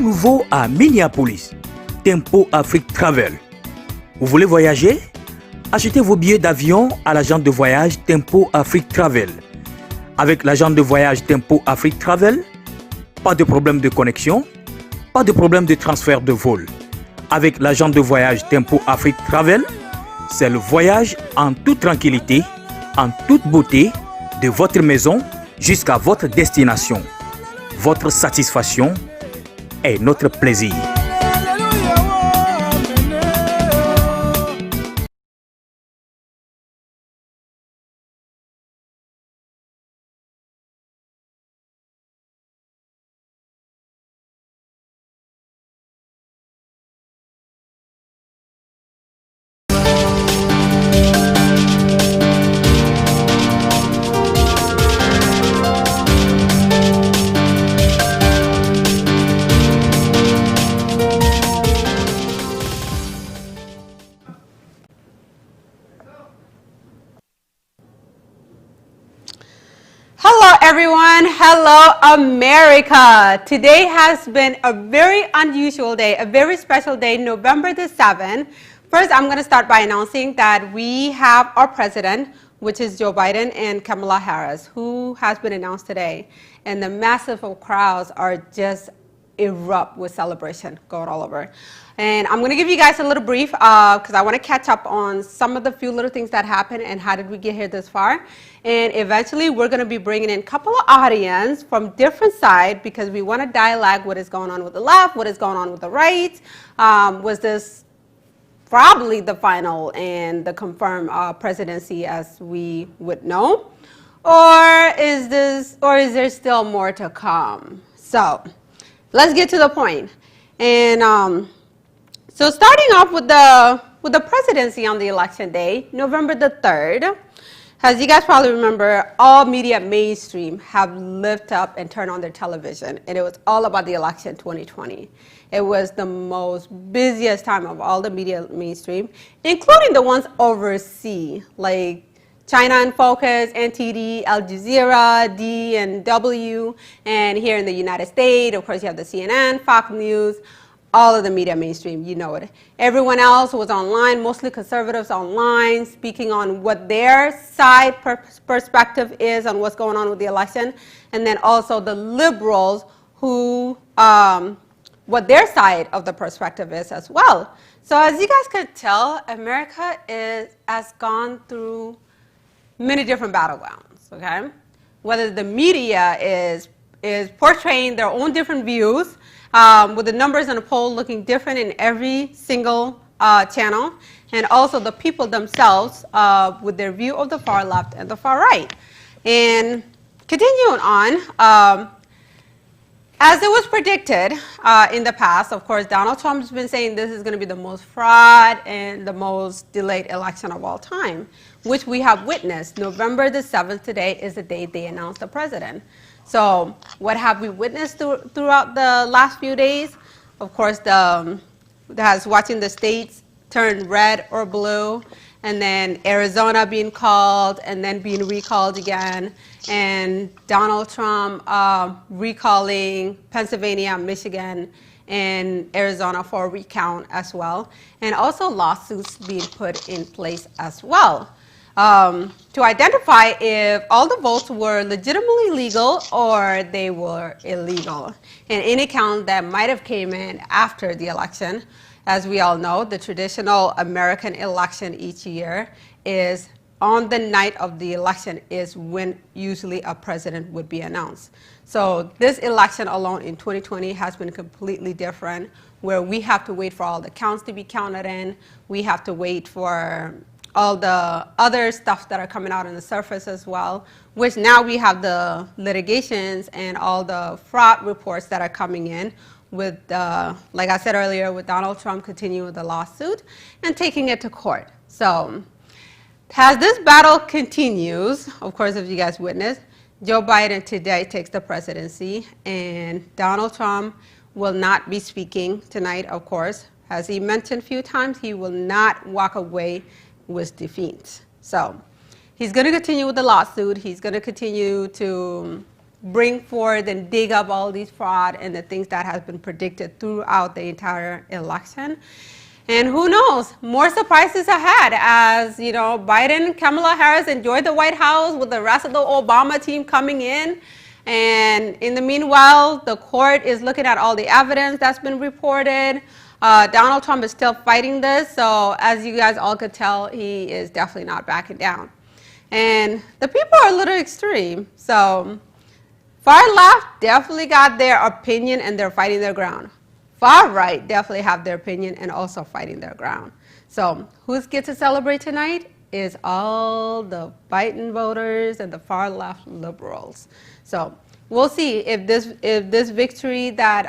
nouveau à Minneapolis. Tempo Afrique Travel. Vous voulez voyager? Achetez vos billets d'avion à l'agent de voyage Tempo Afrique Travel. Avec l'agent de voyage Tempo Afrique Travel, pas de problème de connexion, pas de problème de transfert de vol. Avec l'agent de voyage Tempo Afrique Travel, c'est le voyage en toute tranquillité, en toute beauté, de votre maison jusqu'à votre destination. Votre satisfaction est notre plaisir. Hello everyone, hello America. Today has been a very unusual day, a very special day, November the 7th. First, I'm going to start by announcing that we have our president, which is Joe Biden and Kamala Harris, who has been announced today. And the massive crowds are just erupt with celebration going all over. And I'm going to give you guys a little brief because I want to catch up on some of the few little things that happened and how did we get here this far. And eventually we're going to be bringing in a couple of audience from different sides because we want to dialogue what is going on with the left, what is going on with the right. Was this probably the final and the confirmed presidency as we would know? Or is there still more to come? So let's get to the point. And so starting off with the presidency on the election day, November the 3rd, as you guys probably remember, all media mainstream have lifted up and turned on their television, and it was all about the election 2020. It was the most busiest time of all the media mainstream, including the ones overseas, like China in Focus, NTD, Al Jazeera, D and W, and here in the United States, of course, you have the CNN, Fox News, all of the media mainstream, you know it. Everyone else was online, mostly conservatives online, speaking on what their side perspective is on what's going on with the election, and then also the liberals who, what their side of the perspective is as well. So as you guys could tell, America has gone through many different battlegrounds, okay? Whether the media is portraying their own different views, with the numbers in the poll looking different in every single channel, and also the people themselves with their view of the far left and the far right. And continuing on, as it was predicted in the past, of course, Donald Trump has been saying this is going to be the most fraud and the most delayed election of all time, which we have witnessed. November the 7th today is the day they announced the president. So what have we witnessed throughout the last few days? Of course, watching the states turn red or blue, and then Arizona being called and then being recalled again, and Donald Trump recalling Pennsylvania, Michigan, and Arizona for a recount as well, and also lawsuits being put in place as well. To identify if all the votes were legitimately legal or they were illegal. And any count that might have came in after the election, as we all know, the traditional American election each year is on the night of the election is when usually a president would be announced. So this election alone in 2020 has been completely different, where we have to wait for all the counts to be counted in. We have to wait for all the other stuff that are coming out on the surface as well, which now we have the litigations and all the fraud reports that are coming in with, like I said earlier, with Donald Trump continuing the lawsuit and taking it to court. So as this battle continues, of course, if you guys witnessed, Joe Biden today takes the presidency, and Donald Trump will not be speaking tonight, of course. As he mentioned a few times, he will not walk away with defeat. So he's going to continue with the lawsuit. He's going to continue to bring forth and dig up all these fraud and the things that has been predicted throughout the entire election. And who knows, more surprises ahead as, you know, Biden, Kamala Harris enjoy the White House with the rest of the Obama team coming in. And in the meanwhile, the court is looking at all the evidence that's been reported. Donald Trump is still fighting this. So as you guys all could tell, he is definitely not backing down. And the people are a little extreme. So far left definitely got their opinion and they're fighting their ground. Far right definitely have their opinion and also fighting their ground. So who's get to celebrate tonight is all the Biden voters and the far left liberals. So we'll see if this victory that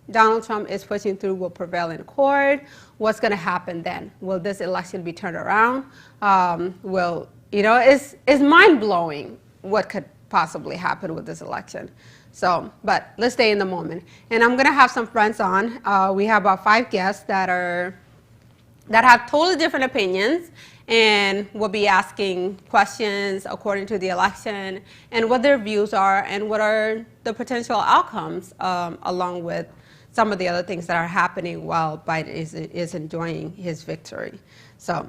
Donald Trump is pushing through will prevail in court. What's going to happen then? Will this election be turned around? It's mind-blowing what could possibly happen with this election. So, but let's stay in the moment. And I'm going to have some friends on. We have about 5 guests that have totally different opinions, and we'll be asking questions according to the election and what their views are and what are the potential outcomes, along with some of the other things that are happening while Biden is enjoying his victory. So,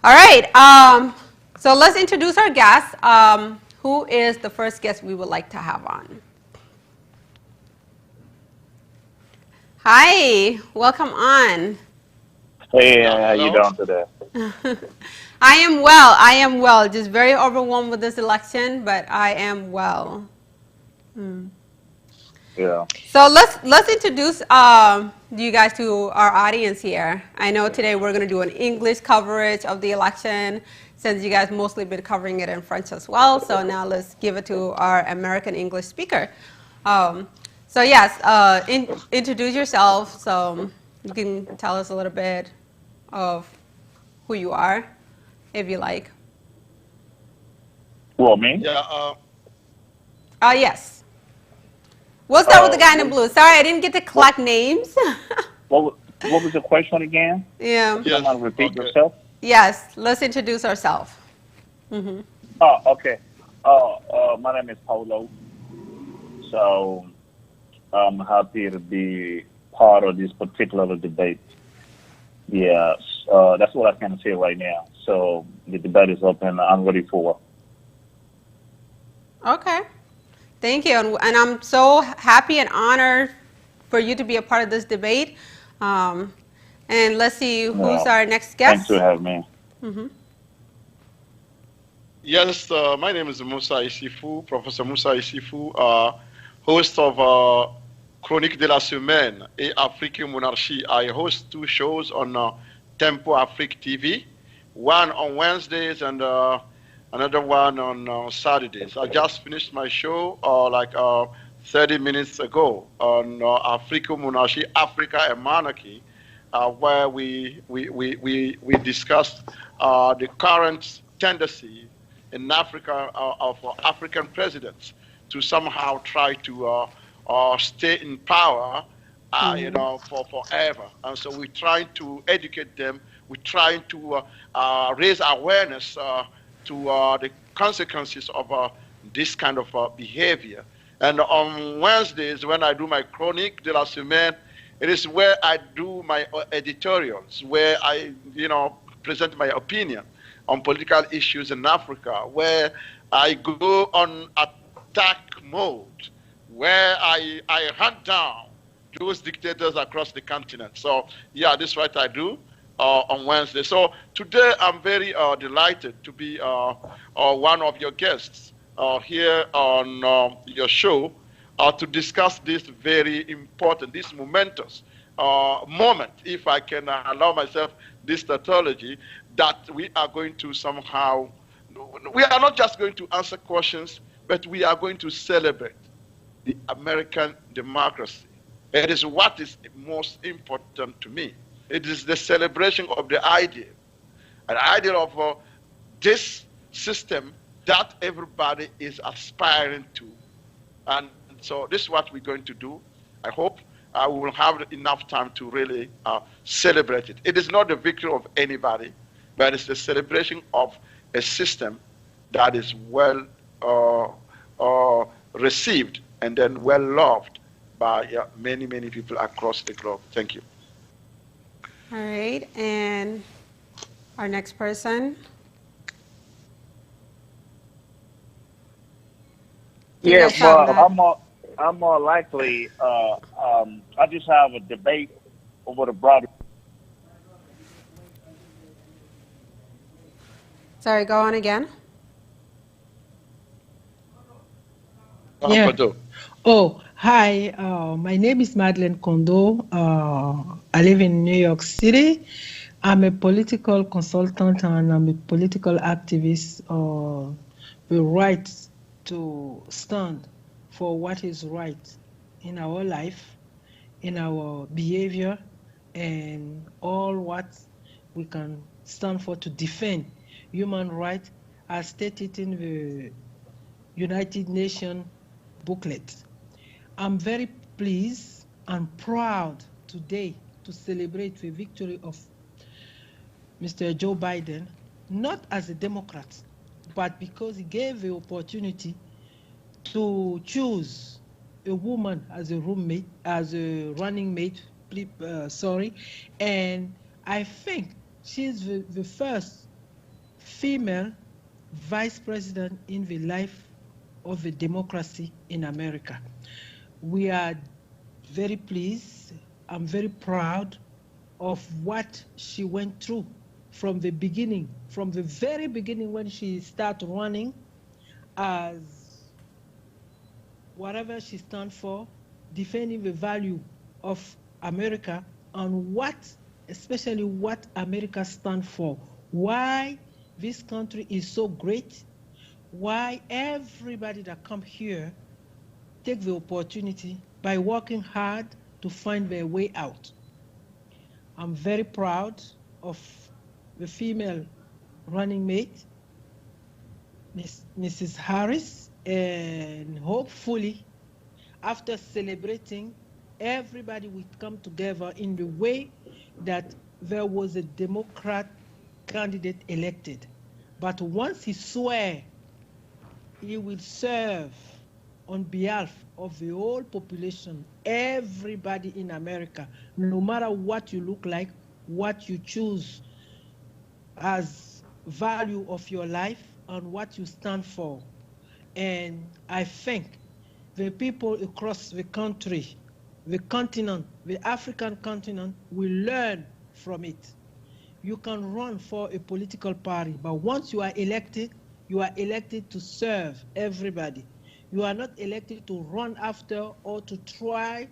all right. So let's introduce our guest. Who is the first guest we would like to have on? Hi, welcome on. Hey, how you doing today? I am well. Just very overwhelmed with this election, but I am well. Yeah. So let's introduce you guys to our audience here. I know today we're going to do an English coverage of the election, since you guys mostly been covering it in French as well. So now let's give it to our American English speaker. So yes, introduce yourself. So you can tell us a little bit of who you are, if you like. Well, me? Yeah. Yes. We'll start with the guy in the blue. Sorry, I didn't get to collect names. What was the question again? Yeah. Yes. Can you repeat yourself? Yes. Let's introduce ourselves. Mm-hmm. Oh, okay. My name is Paulo. So I'm happy to be part of this particular debate. Yes, that's what I can say right now. So the debate is open. I'm ready for it. Okay. Thank you. And I'm so happy and honored for you to be a part of this debate. And let's see who's our next guest. Thanks for having me. Mm-hmm. Yes, my name is Musa Isifu, Professor Musa Isifu, host of Chronique de la Semaine et Afrique Monarchie. I host 2 shows on Tempo Afrique TV, one on Wednesdays and another one on Saturdays. I just finished my show 30 minutes ago on Afrique Monarchie, Africa and Monarchy, where we discussed the current tendency in Africa of African presidents to somehow try to stay in power, for forever. And so we're trying to educate them. We're trying to raise awareness to the consequences of this kind of behavior. And on Wednesdays, when I do my Chronique de la Semaine, it is where I do my editorials, where I, present my opinion on political issues in Africa, where I go on attack mode, where I hunt down those dictators across the continent. So, yeah, this is what I do on Wednesday. So today I'm very delighted to be one of your guests here on your show to discuss this very important, this momentous moment, if I can allow myself this tautology, that we are going to somehow, we are not just going to answer questions, but we are going to celebrate the American democracy. It is what is most important to me. It is the celebration of the idea, an idea of this system that everybody is aspiring to. And so this is what we're going to do. I hope we will have enough time to really celebrate it. It is not the victory of anybody, but it's the celebration of a system that is well received and then well loved by many, many people across the globe. Thank you. All right, and our next person. You Yeah, guys have well, Matt. I'm more likely. I just have a debate over the broader. Sorry, go on again. Yeah. Kodo. Oh, hi. My name is Madeleine Kondo. I live in New York City. I'm a political consultant and I'm a political activist. The right to stand for what is right in our life, in our behavior, and all what we can stand for to defend human rights as stated in the United Nations booklet. I'm very pleased and proud today to celebrate the victory of Mr. Joe Biden, not as a Democrat, but because he gave the opportunity to choose a woman as a roommate, as a running mate, and I think she's the first female vice president in the life of a democracy in America. We are very pleased. I'm very proud of what she went through from the beginning, from the very beginning when she started running as whatever she stands for, defending the value of America and what, especially what America stands for, why this country is so great, why everybody that come here take the opportunity by working hard to find their way out. I'm very proud of the female running mate, Mrs. Harris, and hopefully after celebrating, everybody will come together in the way that there was a Democrat candidate elected. But once he swear he will serve on behalf of the whole population, everybody in America, no matter what you look like, what you choose as value of your life and what you stand for. And I think the people across the country, the continent, the African continent will learn from it. You can run for a political party, but once you are elected to serve everybody. You are not elected to run after or to try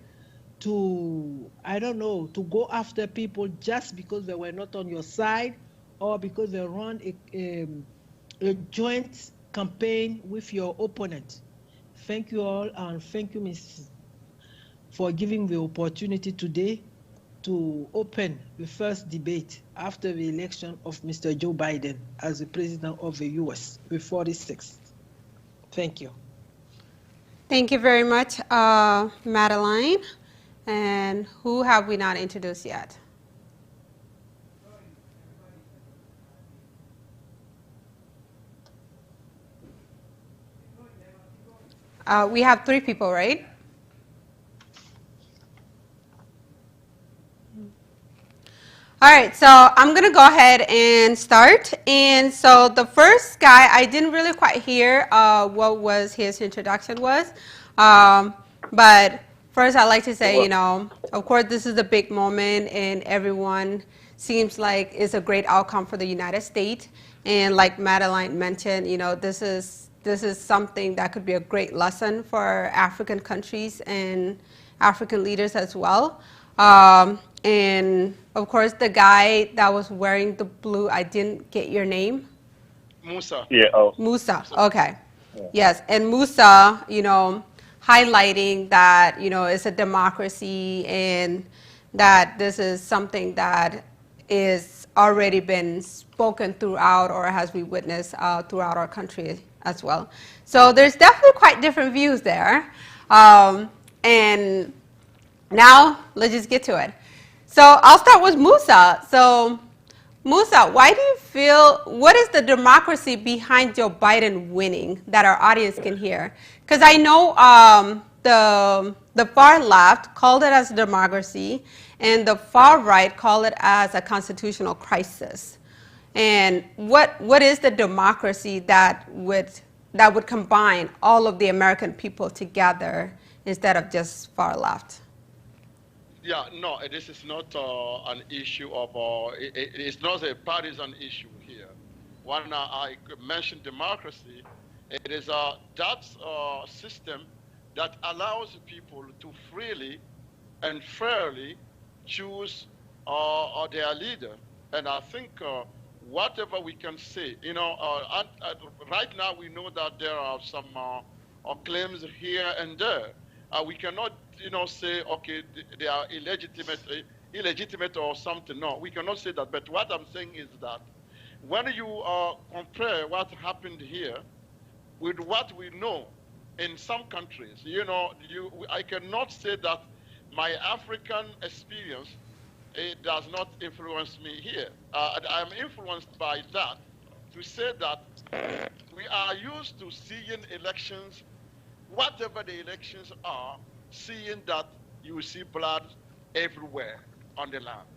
to, I don't know, to go after people just because they were not on your side or because they run a joint campaign with your opponent. Thank you all, and thank you, Ms., for giving the opportunity today to open the first debate after the election of Mr. Joe Biden as the president of the U.S., the 46th. Thank you. Thank you very much, Madeline. And who have we not introduced yet? We have 3 people, right? All right, so I'm going to go ahead and start. And so the first guy, I didn't really quite hear what was his introduction was. But first I'd like to say, you know, of course, this is a big moment and everyone seems like it's a great outcome for the United States. And like Madeline mentioned, you know, this is something that could be a great lesson for African countries and African leaders as well. And of course, the guy that was wearing the blue, I didn't get your name. Musa. Yeah. Oh. Musa. Okay. Yeah. Yes. And Musa, you know, highlighting that, you know, it's a democracy and that this is something that is already been spoken throughout or has we witnessed throughout our country as well. So there's definitely quite different views there. And now let's just get to it. So I'll start with Musa. So Musa, why do you feel, what is the democracy behind Joe Biden winning that our audience can hear? Because I know the far left called it as democracy and the far right called it as a constitutional crisis. And what is the democracy that would combine all of the American people together instead of just far left? Yeah, no, this is not an issue of, it's not a partisan issue here. When I mentioned democracy, it is that system that allows people to freely and fairly choose their leader. And I think whatever we can say, right now we know that there are some claims here and there. We cannot, say, okay, they are illegitimate or something. No, we cannot say that. But what I'm saying is that when you compare what happened here with what we know in some countries, I cannot say that my African experience, it does not influence me here. I'm influenced by that to say that we are used to seeing elections, whatever the elections are, seeing that you see blood everywhere on the land.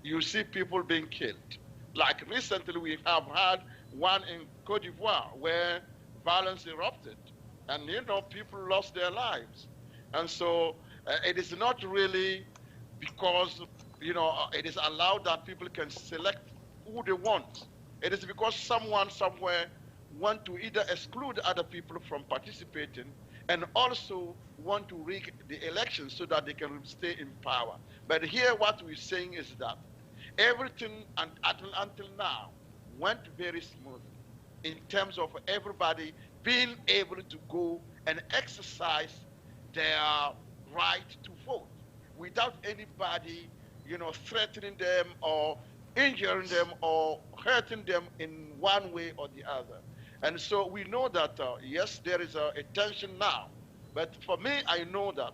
You see people being killed. Like recently, we have had one in Cote d'Ivoire where violence erupted, and people lost their lives. And so it is not really because it is allowed that people can select who they want. It is because someone somewhere want to either exclude other people from participating and also want to rig the elections so that they can stay in power. But here what we're saying is that everything until now went very smoothly in terms of everybody being able to go and exercise their right to vote without anybody, threatening them or injuring them or hurting them in one way or the other. And so we know that, yes, there is a tension now. But for me, I know that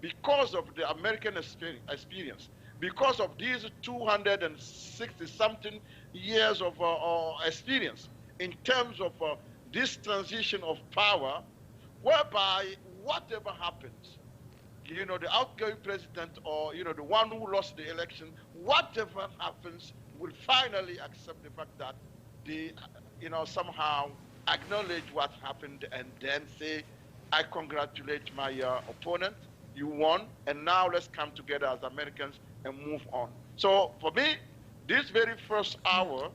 because of the American experience, because of these 260-something years of experience in terms of this transition of power, whereby whatever happens, the outgoing president or, the one who lost the election, whatever happens, will finally accept the fact that they, somehow acknowledge what happened and then say, I congratulate my opponent, you won, and now let's come together as Americans and move on. So for me, this very first hour,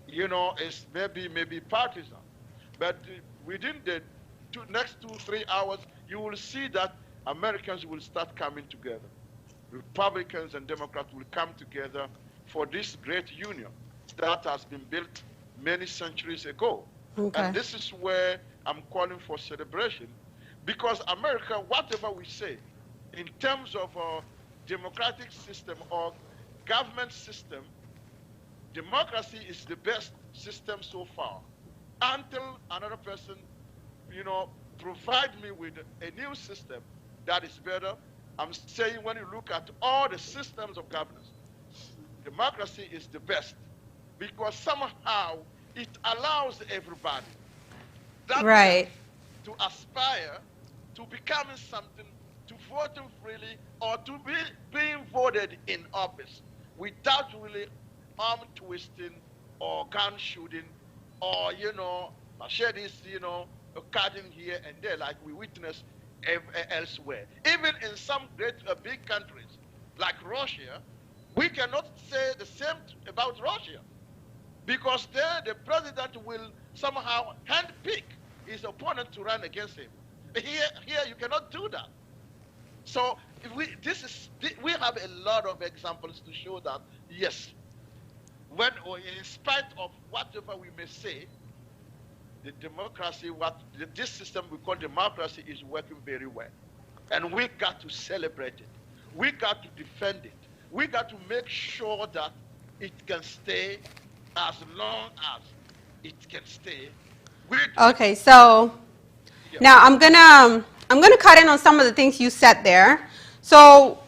is maybe partisan. But within the next 2-3 hours, you will see that Americans will start coming together. Republicans and Democrats will come together for this great union that has been built many centuries ago. Okay. And this is where I'm calling for celebration, because America, whatever we say, in terms of a democratic system or government system, democracy is the best system so far. Until another person, provide me with a new system that is better. I'm saying when you look at all the systems of governance, democracy is the best because somehow it allows everybody that right to aspire to becoming something, to voting freely or to being voted in office without really arm twisting or gun shooting or, machetes, cutting here and there like we witness elsewhere. Even in some great big countries like Russia, we cannot say the same about Russia because there the president will somehow handpick his opponent to run against him. Here you cannot do that. So we have a lot of examples to show that yes, when or in spite of whatever we may say, the democracy, this system we call democracy is working very well. And we got to celebrate it. We got to defend it. We got to make sure that it can stay as long as it can stay. Okay, so now I'm gonna cut in on some of the things you said there. So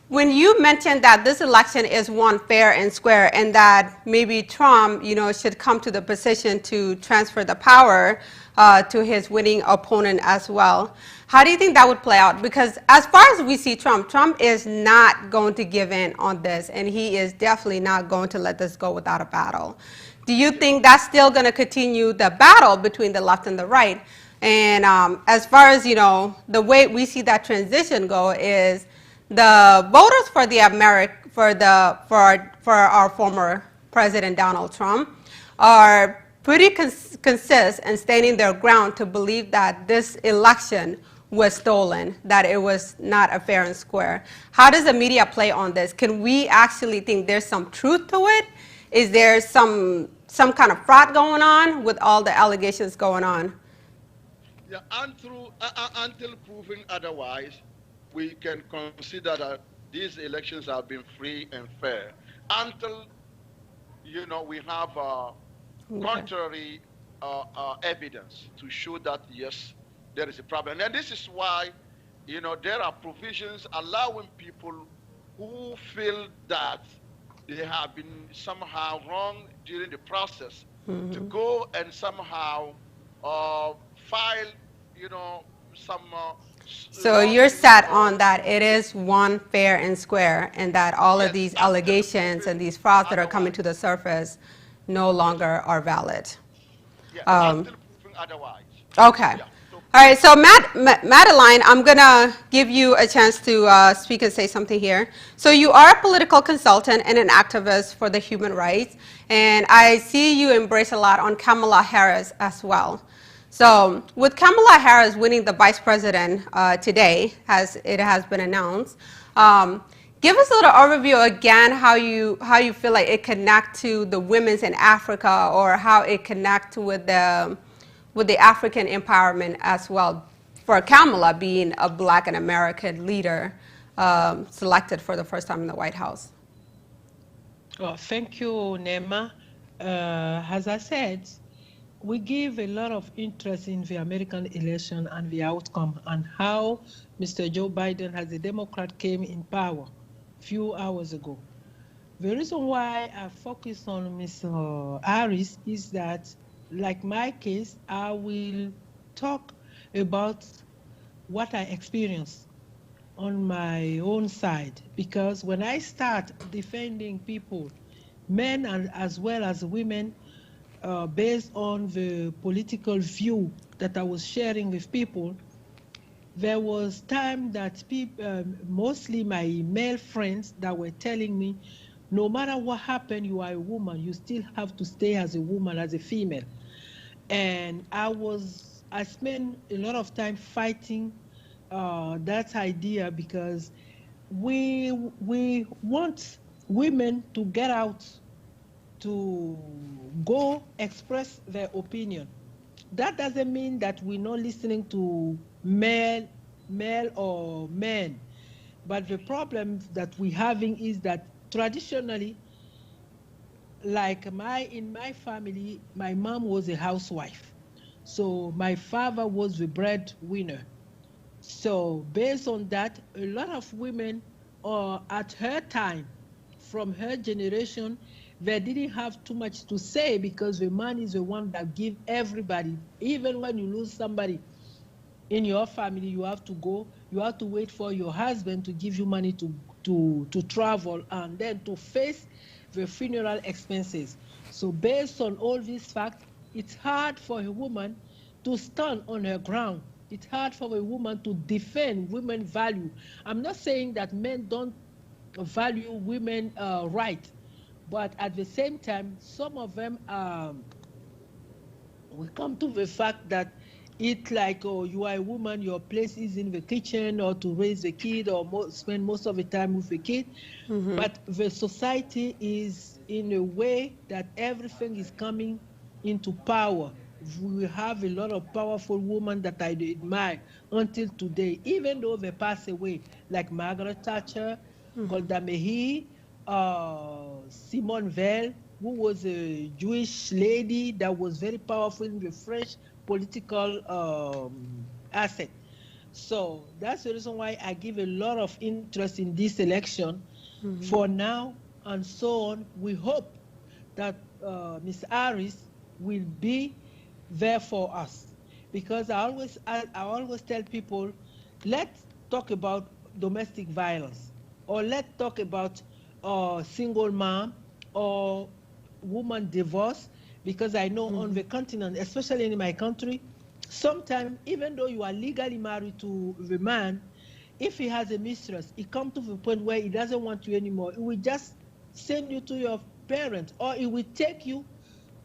When you mentioned that this election is won fair and square, and that maybe Trump, should come to the position to transfer the power to his winning opponent as well, how do you think that would play out? Because as far as we see Trump is not going to give in on this, and he is definitely not going to let this go without a battle. Do you think that's still going to continue the battle between the left and the right? And as far as, the way we see that transition go is the voters for the for our former President Donald Trump are pretty consist and standing their ground to believe that this election was stolen, that it was not a fair and square. How does the media play on this? Can we actually think there's some truth to it? Is there some kind of fraud going on with all the allegations going on? Yeah, until proven otherwise, we can consider that these elections have been free and fair. Until we have contrary evidence to show that yes, there is a problem, and this is why there are provisions allowing people who feel that they have been somehow wrong during the process to go and somehow file, some. So you're set on that it is one fair and square, and that all of these allegations and these frauds that are coming to the surface no longer are valid. Yeah, until proven otherwise. Okay. Yeah, so, all right, so Madeline, I'm going to give you a chance to speak and say something here. So you are a political consultant and an activist for the human rights, and I see you embrace a lot on Kamala Harris as well. So with Kamala Harris winning the vice president today, as it has been announced, give us a little overview again how you feel like it connects to the women's in Africa, or how it connects with the African empowerment as well, for Kamala being a Black and American leader selected for the first time in the White House. Oh, thank you, Nema. As I said, we give a lot of interest in the American election and the outcome, and how Mr. Joe Biden, as a Democrat, came in power a few hours ago. The reason why I focus on Ms. Harris is that, like my case, I will talk about what I experienced on my own side, because when I start defending people, men and as well as women, based on the political view that I was sharing with people, there was time that people, mostly my male friends, that were telling me, no matter what happened, you are a woman, you still have to stay as a woman, as a female. And I spent a lot of time fighting that idea, because we want women to get out, to go express their opinion. That doesn't mean that we're not listening to male or men. But the problem that we're having is that traditionally, like in my family, my mom was a housewife. So my father was the breadwinner. So based on that, a lot of women at her time, from her generation, they didn't have too much to say, because the man is the one that give everybody. Even when you lose somebody in your family, you have to wait for your husband to give you money to travel, and then to face the funeral expenses. So based on all these facts, it's hard for a woman to stand on her ground. It's hard for a woman to defend women's value. I'm not saying that men don't value women's rights, but at the same time, some of them we come to the fact that it's like, oh, you are a woman, your place is in the kitchen, or to raise the kid, or spend most of the time with the kid. But the society is in a way that everything is coming into power. We have a lot of powerful women that I admire until today, even though they pass away, like Margaret Thatcher, Golda Meir, Simone Veil, who was a Jewish lady that was very powerful in the French political asset. So that's the reason why I give a lot of interest in this election. For now and so on, we hope that Ms. Harris will be there for us, because I always tell people, let's talk about domestic violence, or let's talk about single mom or woman divorce, because I know on the continent, especially in my country, sometimes even though you are legally married to the man, if he has a mistress, it comes to the point where he doesn't want you anymore. He will just send you to your parents, or he will take you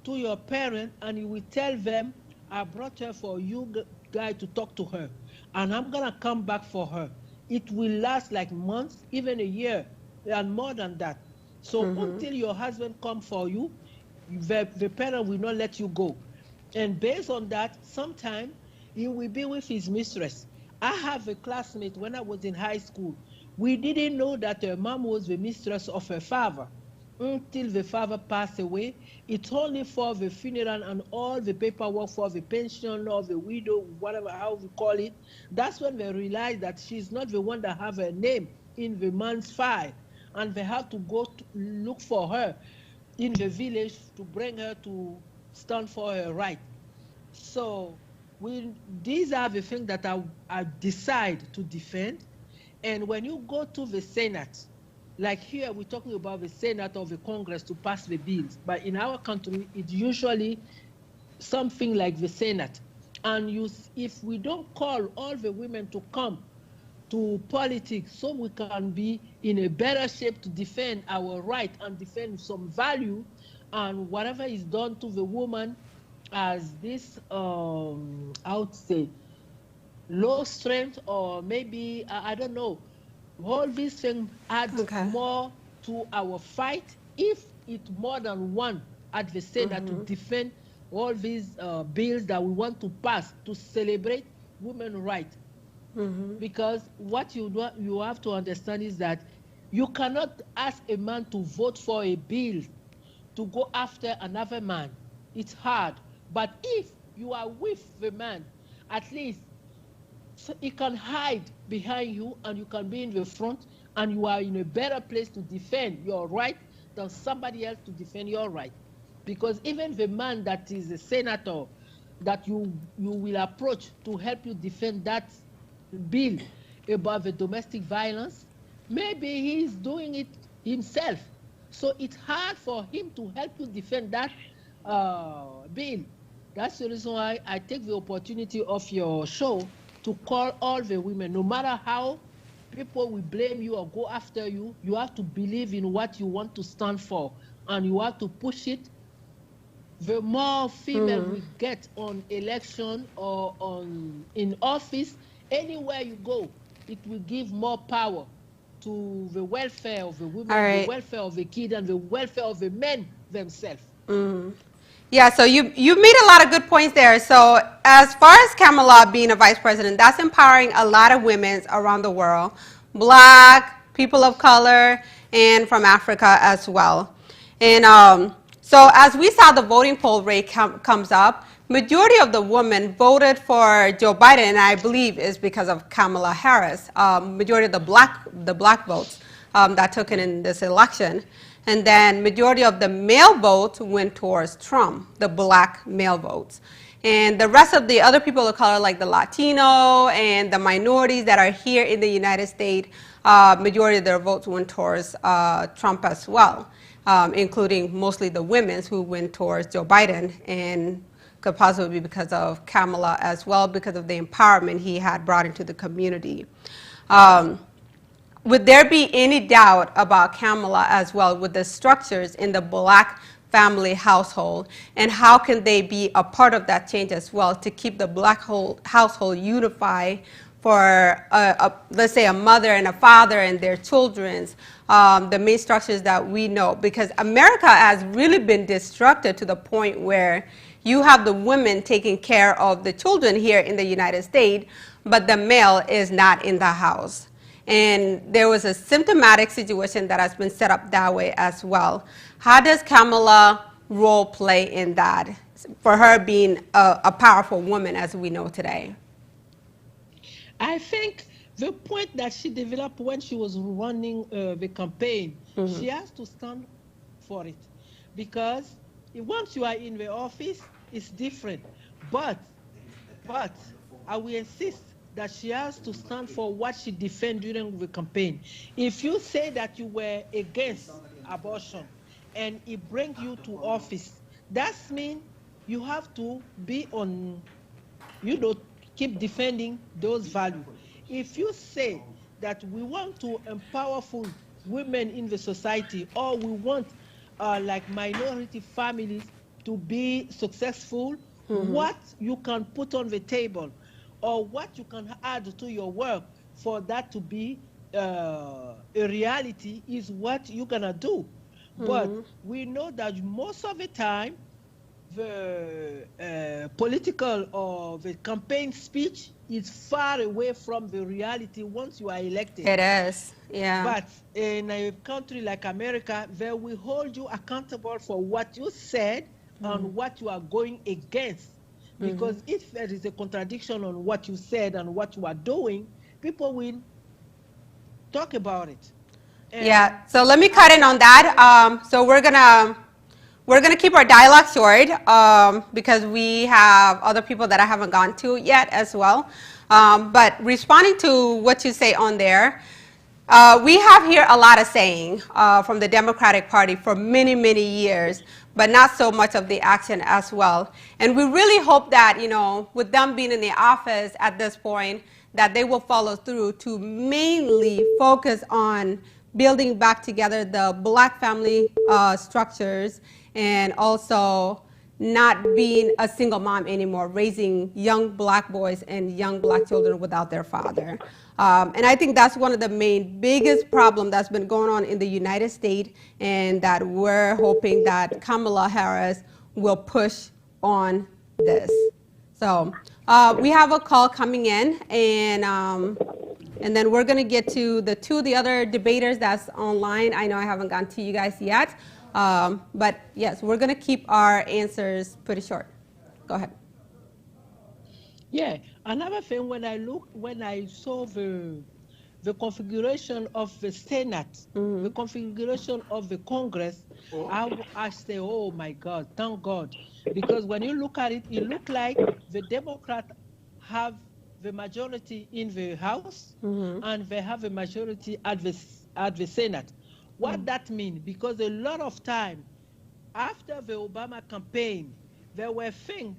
to your parents and he will tell them, I brought her for you guy to talk to her, and I'm gonna come back for her. It will last like months, even a year, and more than that. So until your husband come for you, the parent will not let you go. And based on that, sometime he will be with his mistress. I have a classmate when I was in high school. We didn't know that her mom was the mistress of her father until the father passed away. It's only for the funeral and all the paperwork for the pension or the widow, whatever, how we call it. That's when they realized that she's not the one that have her name in the man's file. And they have to go to look for her in the village to bring her to stand for her right. So these are the things that I decide to defend. And when you go to the Senate, like here, we're talking about the Senate or the Congress to pass the bills. But in our country, it's usually something like the Senate. And if we don't call all the women to come to politics so we can be in a better shape to defend our right and defend some value, and whatever is done to the woman as this, I would say, low strength, or maybe, I don't know, all these things add more to our fight if it's more than one at the Senate to defend all these bills that we want to pass to celebrate women's rights. Because what you have to understand is that you cannot ask a man to vote for a bill to go after another man. It's hard. But if you are with the man, at least he can hide behind you and you can be in the front, and you are in a better place to defend your right than somebody else to defend your right. Because even the man that is a senator that you will approach to help you defend that bill about the domestic violence, maybe he's doing it himself. So it's hard for him to help you defend that bill. That's the reason why I take the opportunity of your show to call all the women, no matter how people will blame you or go after you, you have to believe in what you want to stand for, and you have to push it. The more female we get on election or in office, anywhere you go, it will give more power to the welfare of the women, the welfare of the kid, and the welfare of the men themselves. Yeah, so you made a lot of good points there. So as far as Kamala being a vice president, that's empowering a lot of women around the world, Black, people of color, and from Africa as well. And so as we saw the voting poll rate comes up, majority of the women voted for Joe Biden, and I believe is because of Kamala Harris. Majority of the black votes that took it in this election. And then majority of the male votes went towards Trump, the black male votes. And the rest of the other people of color, like the Latino and the minorities that are here in the United States, majority of their votes went towards Trump as well, including mostly the women who went towards Joe Biden, and could possibly be because of Kamala as well, because of the empowerment he had brought into the community. Would there be any doubt about Kamala as well with the structures in the black family household, and how can they be a part of that change as well to keep the black household unified for, let's say, a mother and a father and their children's, the main structures that we know? Because America has really been destructed to the point where you have the women taking care of the children here in the United States, but the male is not in the house. And there was a symptomatic situation that has been set up that way as well. How does Kamala role play in that, for her being a powerful woman as we know today? I think the point that she developed when she was running the campaign, she has to stand for it. Because once you are in the office, it's different. But I will insist that she has to stand for what she defended during the campaign. If you say that you were against abortion and it brings you to office, that means you have to be on, keep defending those values. If you say that we want to empower women in the society, or we want like minority families to be successful, what you can put on the table or what you can add to your work for that to be a reality is what you're gonna do. But we know that most of the time the political or the campaign speech is far away from the reality once you are elected. It is, yeah. But in a country like America, they will hold you accountable for what you said and what you are going against. Because if there is a contradiction on what you said and what you are doing, people will talk about it. And yeah, so let me cut in on that. So we're gonna keep our dialogue short because we have other people that I haven't gone to yet as well. But responding to what you say on there, we have here a lot of saying from the Democratic Party for many, many years, but not so much of the action as well. And we really hope that, with them being in the office at this point, that they will follow through to mainly focus on building back together the Black family structures and also not being a single mom anymore, raising young Black boys and young Black children without their father. And I think that's one of the biggest problems that's been going on in the United States, and that we're hoping that Kamala Harris will push on this. So we have a call coming in, and then we're going to get to the other debaters that's online. I know I haven't gotten to you guys yet. But yes, we're going to keep our answers pretty short. Go ahead. Yeah, another thing, when I saw the configuration of the Senate, the configuration of the Congress, I say, oh my God, thank God. Because when you look at it, it looked like the Democrats have the majority in the House and they have a majority at the Senate. What that means, because a lot of time after the Obama campaign, there were things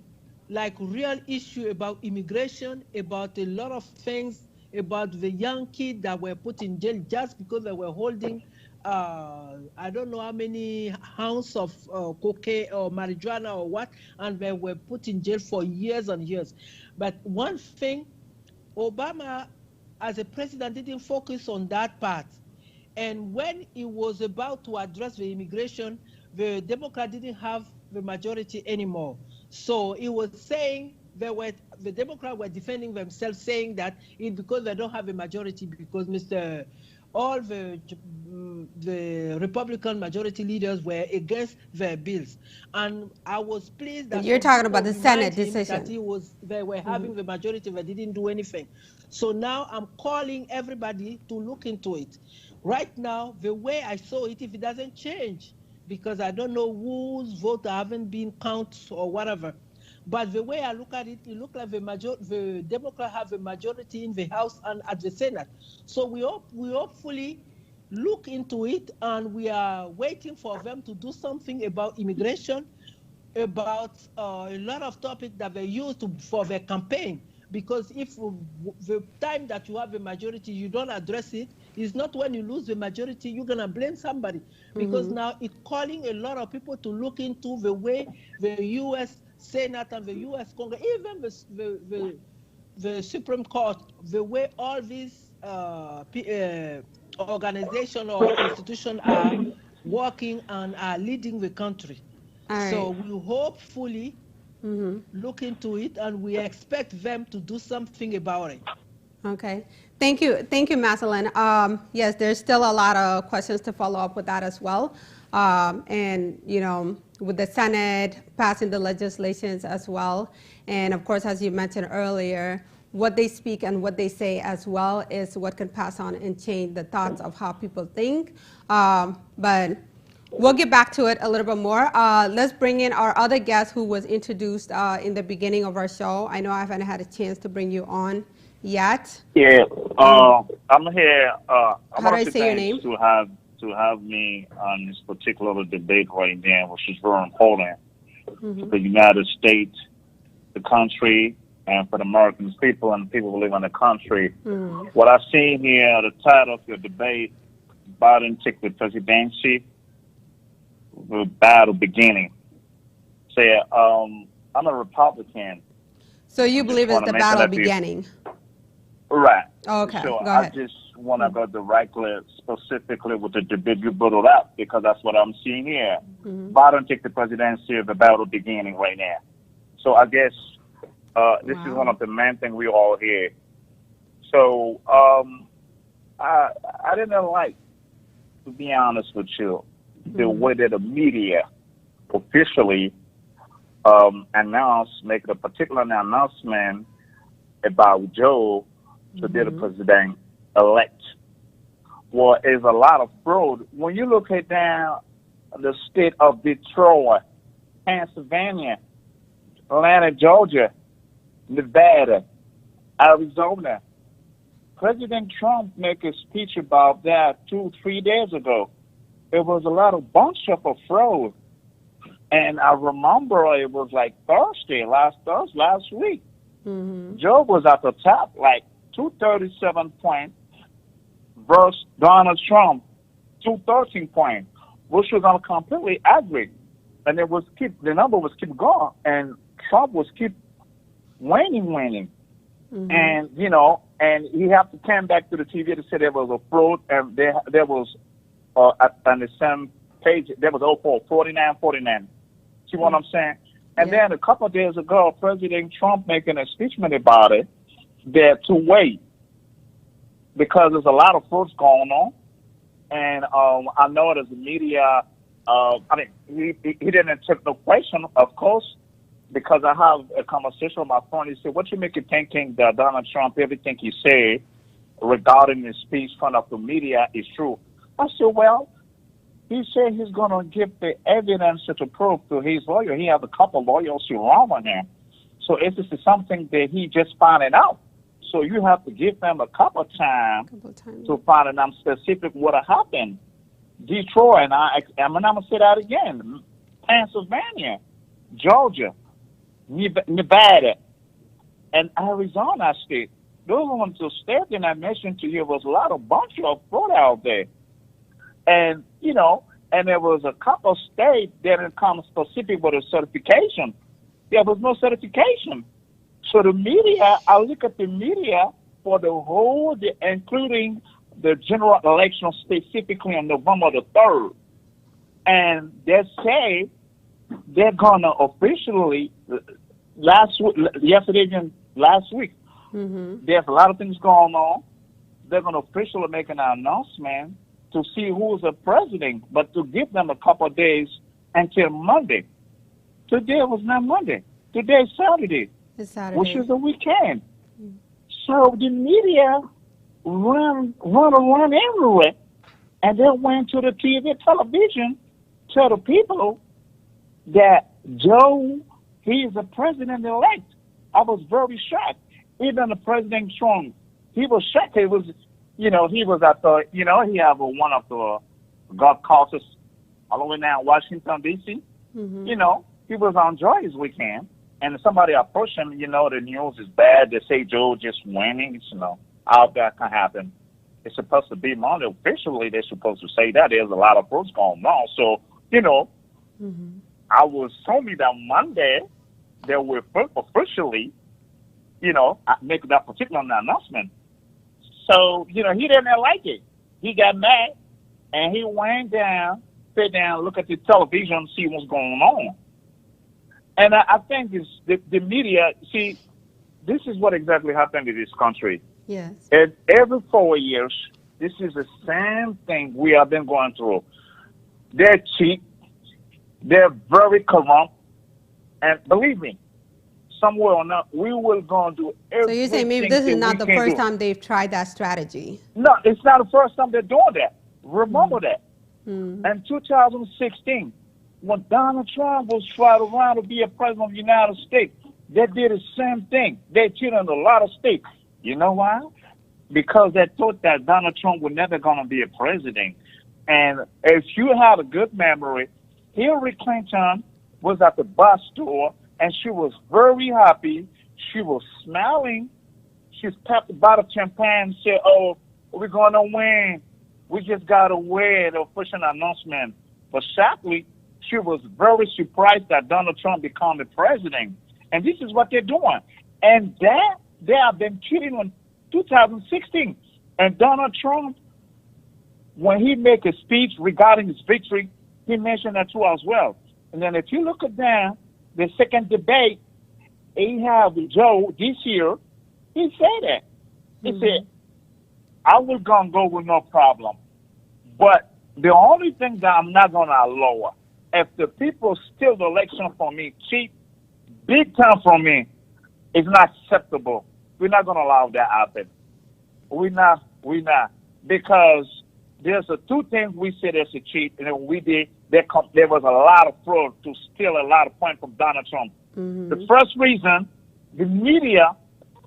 like real issue about immigration, about a lot of things, about the young kids that were put in jail just because they were holding, I don't know how many ounces of cocaine or marijuana or what, and they were put in jail for years and years. But one thing, Obama as a president didn't focus on that part. And when he was about to address the immigration, the Democrat didn't have the majority anymore. So he was saying the Democrats were defending themselves, saying that it's because they don't have a majority because all the Republican majority leaders were against their bills. And I was pleased that you're talking about the Senate decision. That they were having the majority, they didn't do anything. So now I'm calling everybody to look into it. Right now, the way I saw it, if it doesn't change, because I don't know whose vote haven't been counted or whatever, but the way I look at it, it looks like the Democrats have a majority in the House and at the Senate. So we hopefully look into it, and we are waiting for them to do something about immigration, about a lot of topics that they use for their campaign. Because if the time that you have a majority, you don't address it, it's not when you lose the majority, you're going to blame somebody. Because now it's calling a lot of people to look into the way the U.S. Senate and the U.S. Congress, even the Supreme Court, the way all these organizations or institutions are working and are leading the country. Right. So we hopefully look into it, and we expect them to do something about it. Okay. Thank you, Marceline. Yes, there's still a lot of questions to follow up with that as well. And, with the Senate passing the legislations as well. And, of course, as you mentioned earlier, what they speak and what they say as well is what can pass on and change the thoughts of how people think. But we'll get back to it a little bit more. Let's bring in our other guest who was introduced in the beginning of our show. I know I haven't had a chance to bring you on yet. Yeah, I'm here. I How do want I to say your thanks name? to have me on this particular debate right now, which is very important for the United States, the country, and for the American people and people who live in the country. What I see here, the title of your debate, Biden take the presidency, the battle beginning. Say, I'm a Republican. So you Just believe it's wanna the mention battle that to you. beginning? Right. Okay, So go I ahead. just want to go directly, specifically with the debate you brought it up, because that's what I'm seeing here. Biden take the presidency of the battle beginning right now. So I guess this is one of the main things we all hear. So I didn't like, to be honest with you, the way that the media officially make a particular announcement about Joe to be the president-elect. Well, there's a lot of fraud. When you look at down the state of Detroit, Pennsylvania, Atlanta, Georgia, Nevada, Arizona, President Trump made a speech about that 2-3 days ago. There was a lot of bunch of fraud. And I remember it was like last week. Joe was at the top, like 237 points versus Donald Trump, 213 points, which was on completely average. And the number was keep going, and Trump was keep winning. And, and he had to come back to the TV to say there was a fraud, and there was, on the same page, there was 49-49. See what I'm saying? And then a couple of days ago, President Trump making a statement about it, that to wait, because there's a lot of frauds going on. And I know there's the media, he didn't take no question, of course, because I have a conversation with my friend. He said, what you make you thinking that Donald Trump, everything he said regarding his speech in front of the media is true? I said, well, he said he's going to give the evidence to prove to his lawyer. He has a couple of lawyers who wrong on him. So if this is something that he just finding out, so you have to give them a couple of times to find out specific what happened. Detroit, and I'm going to say that again, Pennsylvania, Georgia, Nevada, and Arizona state. Those ones the state that I mentioned to you was a lot of bunch of fraud out there. And, and there was a couple of states that didn't come specific with a certification. There was no certification. So the media, I look at the media for the whole, including the general election specifically on November the 3rd. And they say they're going to officially, last week, there's a lot of things going on. They're going to officially make an announcement to see who's the president, but to give them a couple of days until Monday. Today was not Monday. Today is Saturday, which is the weekend. So the media run everywhere, and they went to the TV, television, tell the people that Joe, he is the president-elect. I was very shocked. Even the President Trump, he was shocked. It was, he was at the, he have one of the golf courses all the way down in Washington, D.C. He was on Joy's weekend, and somebody approached him, the news is bad. They say Joe just winning. How that can happen. It's supposed to be Monday. Officially, they're supposed to say that. There's a lot of votes going on. So, I was told me that Monday they will officially, make that particular announcement. So, he didn't like it. He got mad, and he went down, sit down, look at the television, see what's going on. And I think the media, see, this is what exactly happened in this country. Yes. And every 4 years, this is the same thing we have been going through. They're cheap. They're very corrupt. And believe me, somewhere or not, we will go and do So everything you're saying maybe this is that not we the can first do. time they've tried that strategy. No, it's not the first time they're doing that. Remember that. In 2016, when Donald Trump was trying around to be a president of the United States, they did the same thing. They cheated in a lot of states. You know why? Because they thought that Donald Trump was never going to be a president. And if you have a good memory, Hillary Clinton was at the bus store, and she was very happy. She was smiling. She tapped the bottle of champagne and said, "Oh, we're going to win. We just got to wait the official announcement." But sadly, she was very surprised that Donald Trump became the president. And this is what they're doing. And that they have been cheating in 2016. And Donald Trump, when he made a speech regarding his victory, he mentioned that too as well. And then if you look at that, the second debate he had with Joe this year, he said that. He said, "I will go with no problem. But the only thing that I'm not going to allow, if the people steal the election from me, cheat big time from me, it's not acceptable. We're not going to allow that happen. We're not. Because there's two things we said as a cheat, and then we did. There was a lot of fraud to steal a lot of points from Donald Trump. The first reason, the media,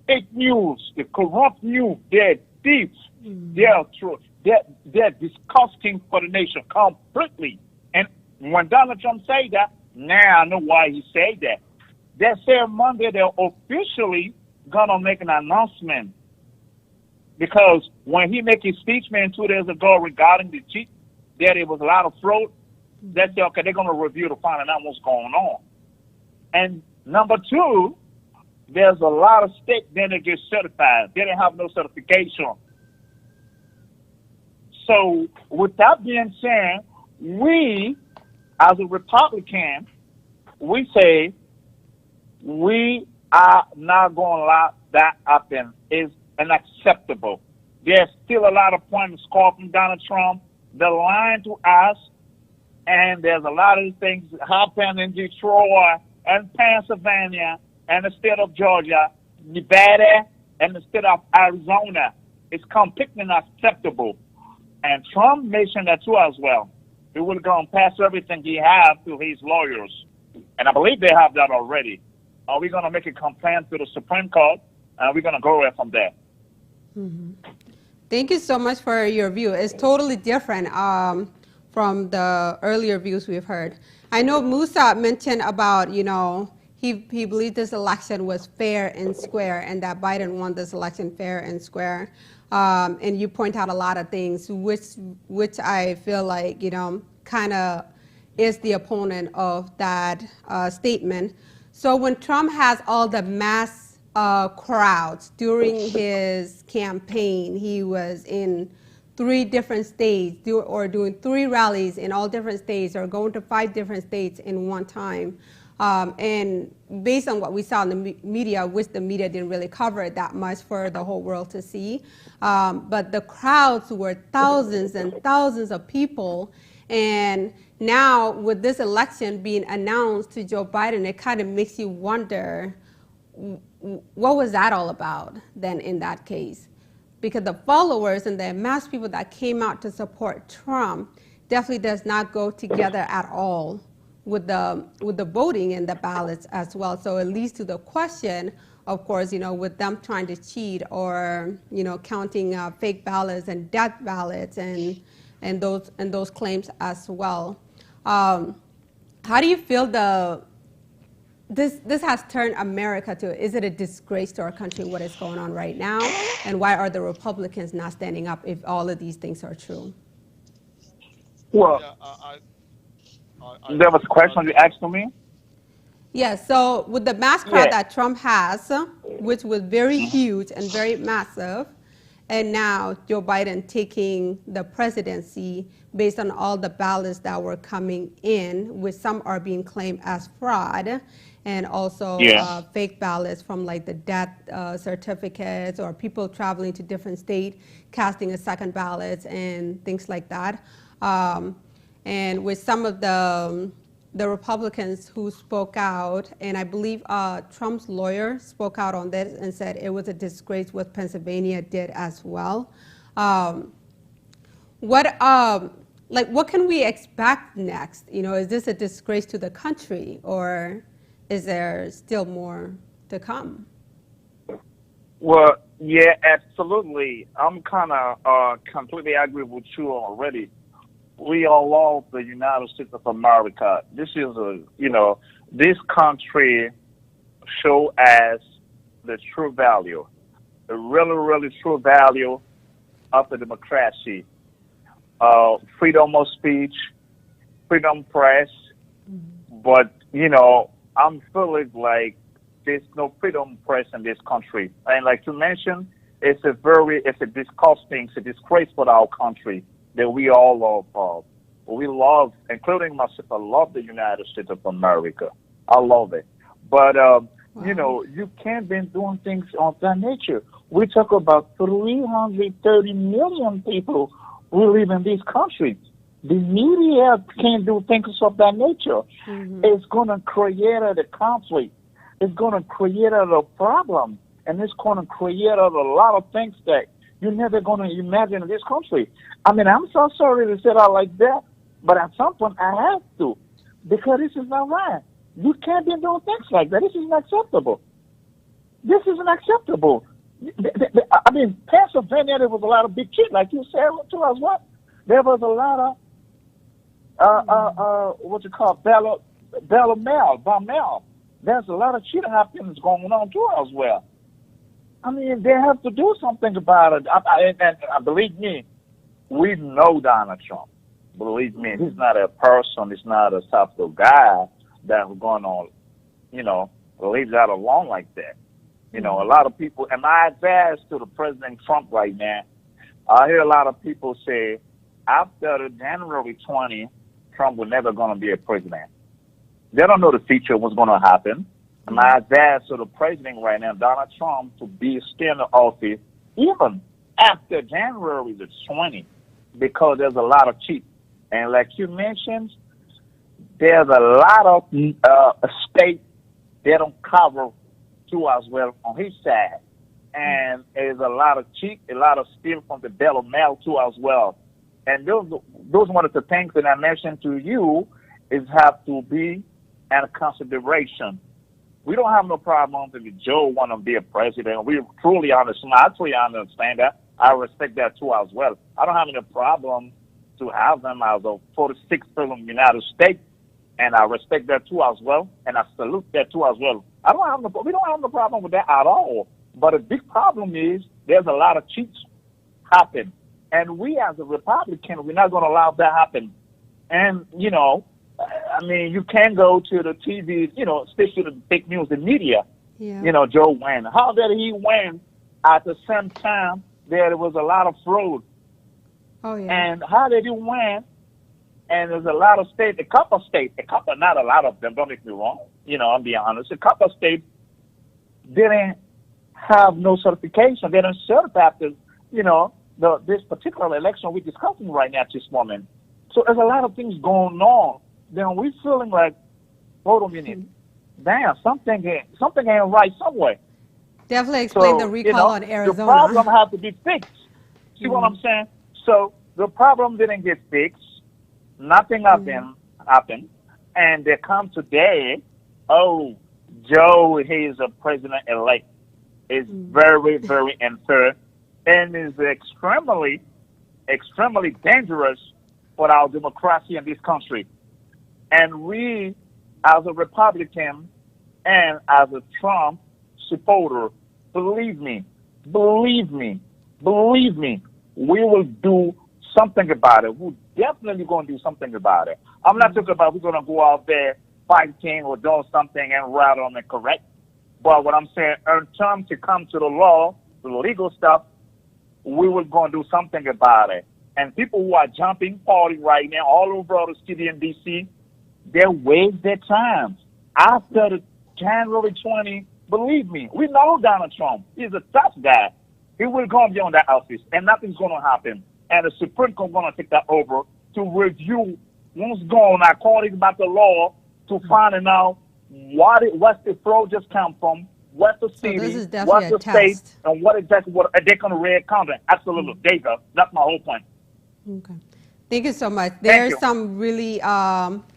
fake news, the corrupt news, they're thieves. They're true. They're disgusting for the nation completely. And when Donald Trump said that, now I know why he said that. They said Monday they're officially gonna make an announcement, because when he made his speech 2 days ago regarding the cheat, that there was a lot of fraud, they said, okay, they're gonna review to find out what's going on. And number two, there's a lot of states that didn't get certified. They didn't have no certification. So with that being said, we, as a Republican, we say we are not going to allow that happen. It's unacceptable. There's still a lot of points scored from Donald Trump. They're lying to us, and there's a lot of things happening in Detroit and Pennsylvania and the state of Georgia, Nevada, and the state of Arizona. It's completely unacceptable. And Trump mentioned that too as well. He will go and pass everything he has to his lawyers. And I believe they have that already. Are we going to make a complaint to the Supreme Court? And we're going to go away from there. Thank you so much for your view. It's totally different from the earlier views we've heard. I know Musa mentioned about, he believed this election was fair and square, and that Biden won this election fair and square. And you point out a lot of things, which I feel like, kind of is the opponent of that statement. So when Trump has all the mass crowds during his campaign, he was in 3 different states doing 3 rallies in all different states, or going to 5 different states in one time. And based on what we saw in the media, which the media didn't really cover it that much for the whole world to see, but the crowds were thousands and thousands of people. And now with this election being announced to Joe Biden, it kind of makes you wonder, what was that all about then in that case? Because the followers and the mass people that came out to support Trump definitely does not go together at all with the voting and the ballots as well. So it leads to the question, of course, with them trying to cheat or counting fake ballots and death ballots and those claims as well. How do you feel this has turned America to? Is it a disgrace to our country what is going on right now, and why are the Republicans not standing up if all of these things are true? Well, there was a question you asked to me. Yes, so with the mass crowd that Trump has, which was very huge and very massive, and now Joe Biden taking the presidency based on all the ballots that were coming in, which some are being claimed as fraud, and also fake ballots from like the death certificates, or people traveling to different states, casting a second ballots and things like that. And with some of the the Republicans who spoke out, and I believe Trump's lawyer spoke out on this and said it was a disgrace what Pennsylvania did as well. What can we expect next? You know, is this a disgrace to the country, or is there still more to come? Well, yeah, absolutely. I'm kind of completely agree with you already. We all love the United States of America. This is this country show as the true value, the really, really true value of the democracy, freedom of speech, freedom press. But, I'm feeling like there's no freedom press in this country. And like you mentioned, it's a disgusting, it's a disgrace for our country that we all love. We love, including myself, I love the United States of America. I love it. But, you can't be doing things of that nature. We talk about 330 million people who live in this country. The media can't do things of that nature. It's going to create a conflict. It's going to create a problem. And it's going to create a lot of things that you're never going to imagine in this country. I mean, I'm so sorry to say that like that, but at some point I have to, because this is not right. You can't be doing things like that. This is not acceptable. This isn't acceptable. I mean, Pennsylvania, there was a lot of big shit, like you said too as well. There was a lot of mail. There's a lot of shit happenings going on too as well. I mean, they have to do something about it. And believe me, we know Donald Trump. Believe me, he's not a person. He's not a type of guy that's going to, leave that alone like that. A lot of people, and my advice to the President Trump right now, I hear a lot of people say after the January 20, Trump was never going to be a president. They don't know the future, what's going to happen. And my advice to the president right now, Donald Trump, to be still in the office even after January the 20, because there's a lot of cheat. And like you mentioned, there's a lot of states they don't cover too as well on his side. And there's a lot of cheat, a lot of steal from the bill of mail too as well. And those one of the things that I mentioned to you is have to be in consideration. We don't have no problem if Joe want to be a president. We truly understand. I truly understand that. I respect that too as well. I don't have any problem to have them as a 46th president of the United States, and I respect that too as well, and I salute that too as well. We don't have no problem with that at all. But a big problem is there's a lot of cheats happen, and we as a Republican, we're not going to allow that happen. And I mean, you can go to the TV, especially the fake news, the media. Yeah. Joe win. How did he win at the same time there was a lot of fraud? Oh, yeah. And how did he win? And there's a lot of states, not a lot of them, don't get me wrong. I'll be honest. A couple of states didn't have no certification. They didn't certify after, this particular election we're discussing right now at this moment. So there's a lot of things going on. Then we're feeling like, hold on a minute, damn, something ain't right somewhere. Definitely explain the recall on Arizona. The problem has to be fixed. See what I'm saying? So the problem didn't get fixed. Nothing happened. And they come today, Joe, he is a president-elect. It's very, very unfair and is extremely, extremely dangerous for our democracy in this country. And we, as a Republican and as a Trump supporter, believe me, we will do something about it. We're definitely going to do something about it. I'm not talking about we're going to go out there fighting or doing something and right on it correct. But what I'm saying, in terms to come to the law, the legal stuff, we will go and do something about it. And people who are jumping party right now all over the city in D.C., they waste their time. After the January 20, believe me, we know Donald Trump. He's a tough guy. He will go beyond that office, and nothing's going to happen. And the Supreme Court is going to take that over to review what's going according to the law to finding out what's the fraud just come from, what's the So this city, is definitely what's a the state, test. and what exactly what they're gonna red content. Absolutely, there you go. That's my whole point. Okay. Thank you so much. Thank There's you. some really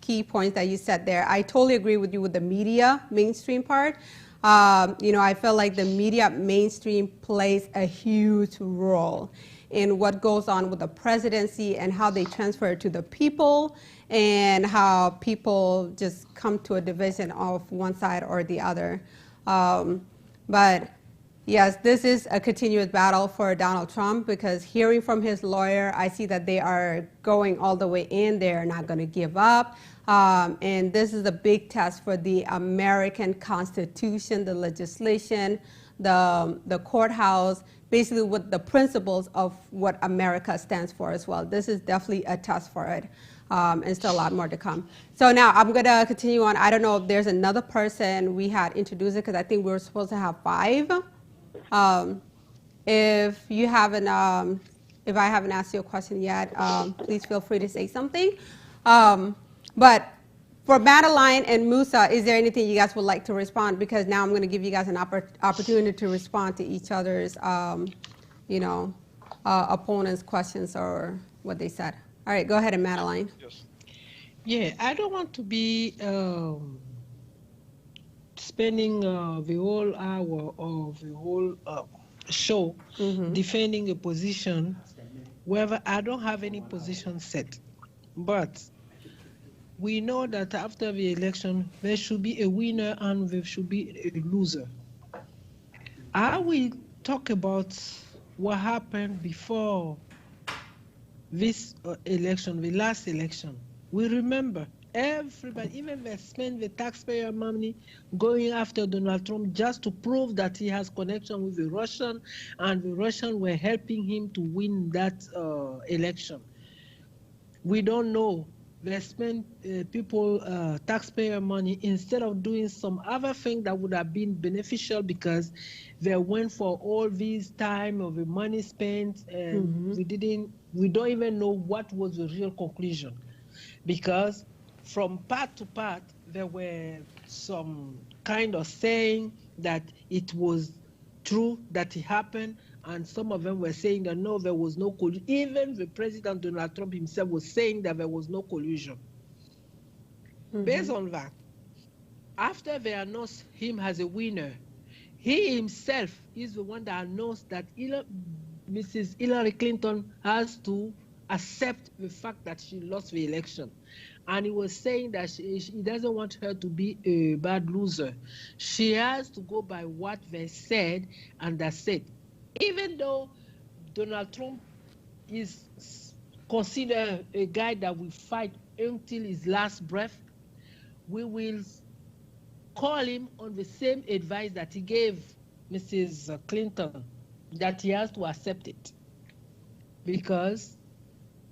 key points that you said there. I totally agree with you with the media mainstream part. You know, I feel like the media mainstream plays a huge role in what goes on with the presidency and how they transfer it to the people and how people just come to a division of one side or the other. But yes, this is a continuous battle for Donald Trump because hearing from his lawyer, I see that they are going all the way in. They are not going to give up. And this is a big test for the American Constitution, the legislation, the courthouse, basically with the principles of what America stands for as well. This is definitely a test for it. And still a lot more to come. So now I'm going to continue on. I don't know if there's another person we had introduced it because I think we were supposed to have 5. If you haven't, if I haven't asked you a question yet, please feel free to say something. But for Madeline and Musa, is there anything you guys would like to respond? Because now I'm going to give you guys an opportunity to respond to each other's, you know, opponents' questions or what they said. All right, go ahead, and Madeline. Yes. Yeah, I don't want to be spending the whole hour or the whole show defending a position wherever I don't have any position set. But we know that after the election, there should be a winner and there should be a loser. I will talk about what happened before this election, the last election. We remember everybody, even they spend the taxpayer money going after Donald Trump just to prove that he has connection with the Russian, and the Russians were helping him to win that election. We don't know. They spend people taxpayer money instead of doing some other thing that would have been beneficial, because they went for all this time of the money spent, and we don't even know what was the real conclusion, because from part to part there were some kind of saying that it was true that it happened, and some of them were saying that no, there was no collusion. Even the President Donald Trump himself was saying that there was no collusion. Based on that, after they announced him as a winner, he himself is the one that announced that Mrs. Hillary Clinton has to accept the fact that she lost the election. And he was saying that he doesn't want her to be a bad loser. She has to go by what they said, and that's it. Even though Donald Trump is considered a guy that will fight until his last breath, we will call him on the same advice that he gave Mrs. Clinton, that he has to accept it. Because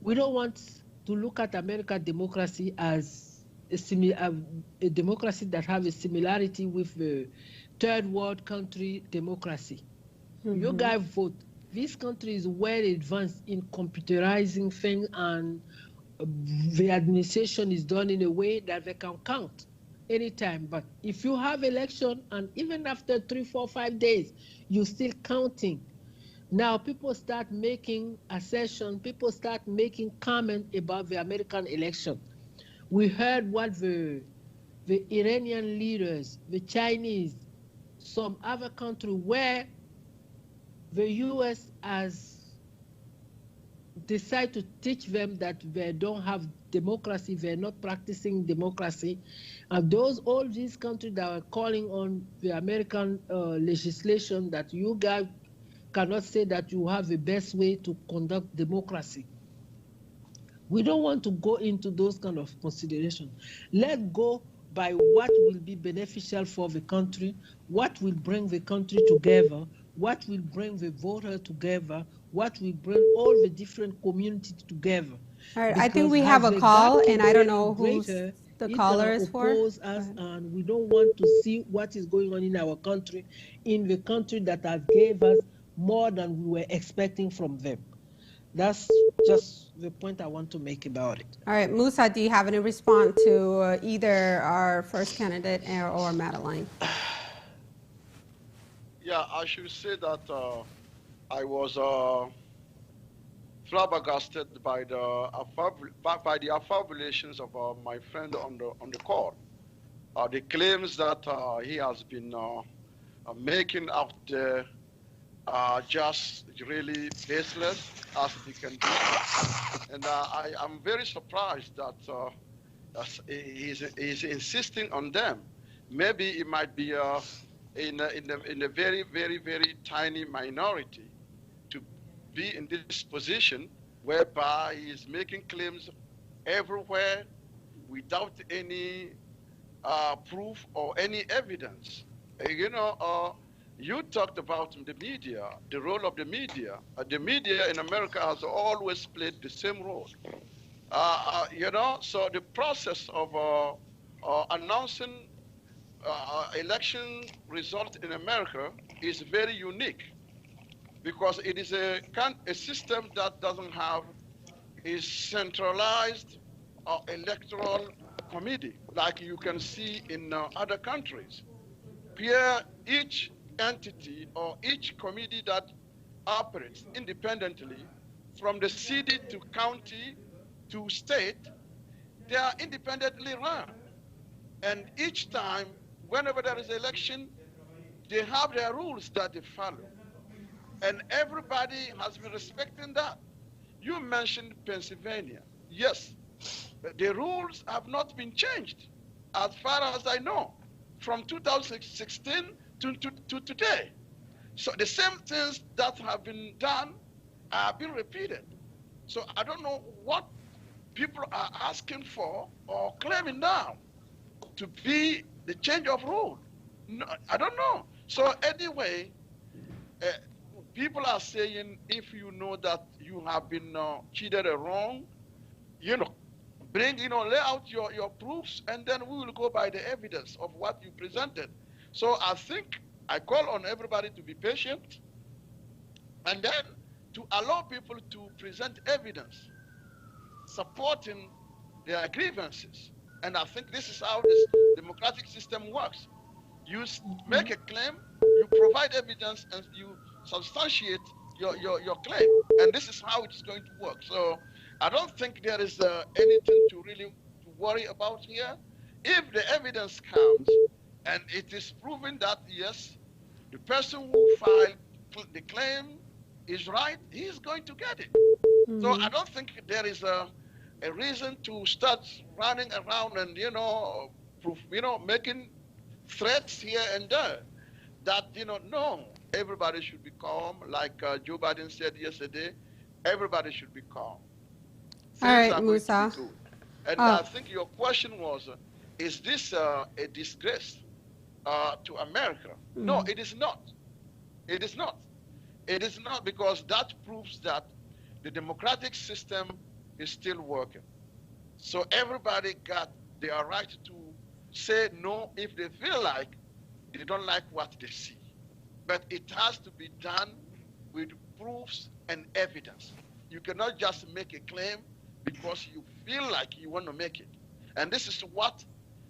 we don't want to look at American democracy as a democracy that has a similarity with the third world country democracy. You guys vote. This country is well advanced in computerizing things, and the administration is done in a way that they can count anytime. But if you have election and even after 3, 4, 5 days, you're still counting, now people start making assertion, people start making comment about the American election. We heard what the Iranian leaders, the Chinese, some other country where the U.S. has decided to teach them that they don't have democracy, they're not practicing democracy. And all these countries that are calling on the American legislation that you guys cannot say that you have the best way to conduct democracy. We don't want to go into those kind of considerations. Let's go by what will be beneficial for the country, what will bring the country together, what will bring the voter together, what will bring all the different communities together. All right, I think we have a call, and I don't know who the caller is for. Us, and we don't want to see what is going on in our country, in the country that has gave us more than we were expecting from them. That's just the point I want to make about it. All right, Musa, do you have any response to either our first candidate or Madeline? Yeah, I should say that I was flabbergasted by the affabulations of my friend on the call. The claims that he has been making out there are just really baseless as they can be. And I am very surprised that he's insisting on them. Maybe it might be in a very, very, very tiny minority to be in this position whereby he is making claims everywhere without any proof or any evidence. You talked about the media, the role of the media. The media in America has always played the same role. So the process of announcing election result in America is very unique because it is a system that doesn't have a centralized electoral committee like you can see in other countries. Here, each entity or each committee that operates independently from the city to county to state, they are independently run. And each time, whenever there is election, they have their rules that they follow. And everybody has been respecting that. You mentioned Pennsylvania. Yes, the rules have not been changed, as far as I know, from 2016 to today. So the same things that have been done are being repeated. So I don't know what people are asking for or claiming now to be the change of rule. No, I don't know. So anyway, people are saying if you know that you have been cheated or wrong, lay out your proofs, and then we will go by the evidence of what you presented. So I think I call on everybody to be patient and then to allow people to present evidence supporting their grievances. And I think this is how this democratic system works. You make a claim, you provide evidence, and you substantiate your claim. And this is how it's going to work. So I don't think there is anything to really worry about here. If the evidence comes and it is proven that, yes, the person who filed the claim is right, he's going to get it. So I don't think there is a reason to start running around and, making threats here and there that, no, everybody should be calm. Like Joe Biden said yesterday, everybody should be calm. All right, Musa. And I think your question was, is this a disgrace to America? No, it is not. It is not. It is not, because that proves that the democratic system is still working. So everybody got their right to say no if they feel like they don't like what they see. But it has to be done with proofs and evidence. You cannot just make a claim because you feel like you want to make it. And this is what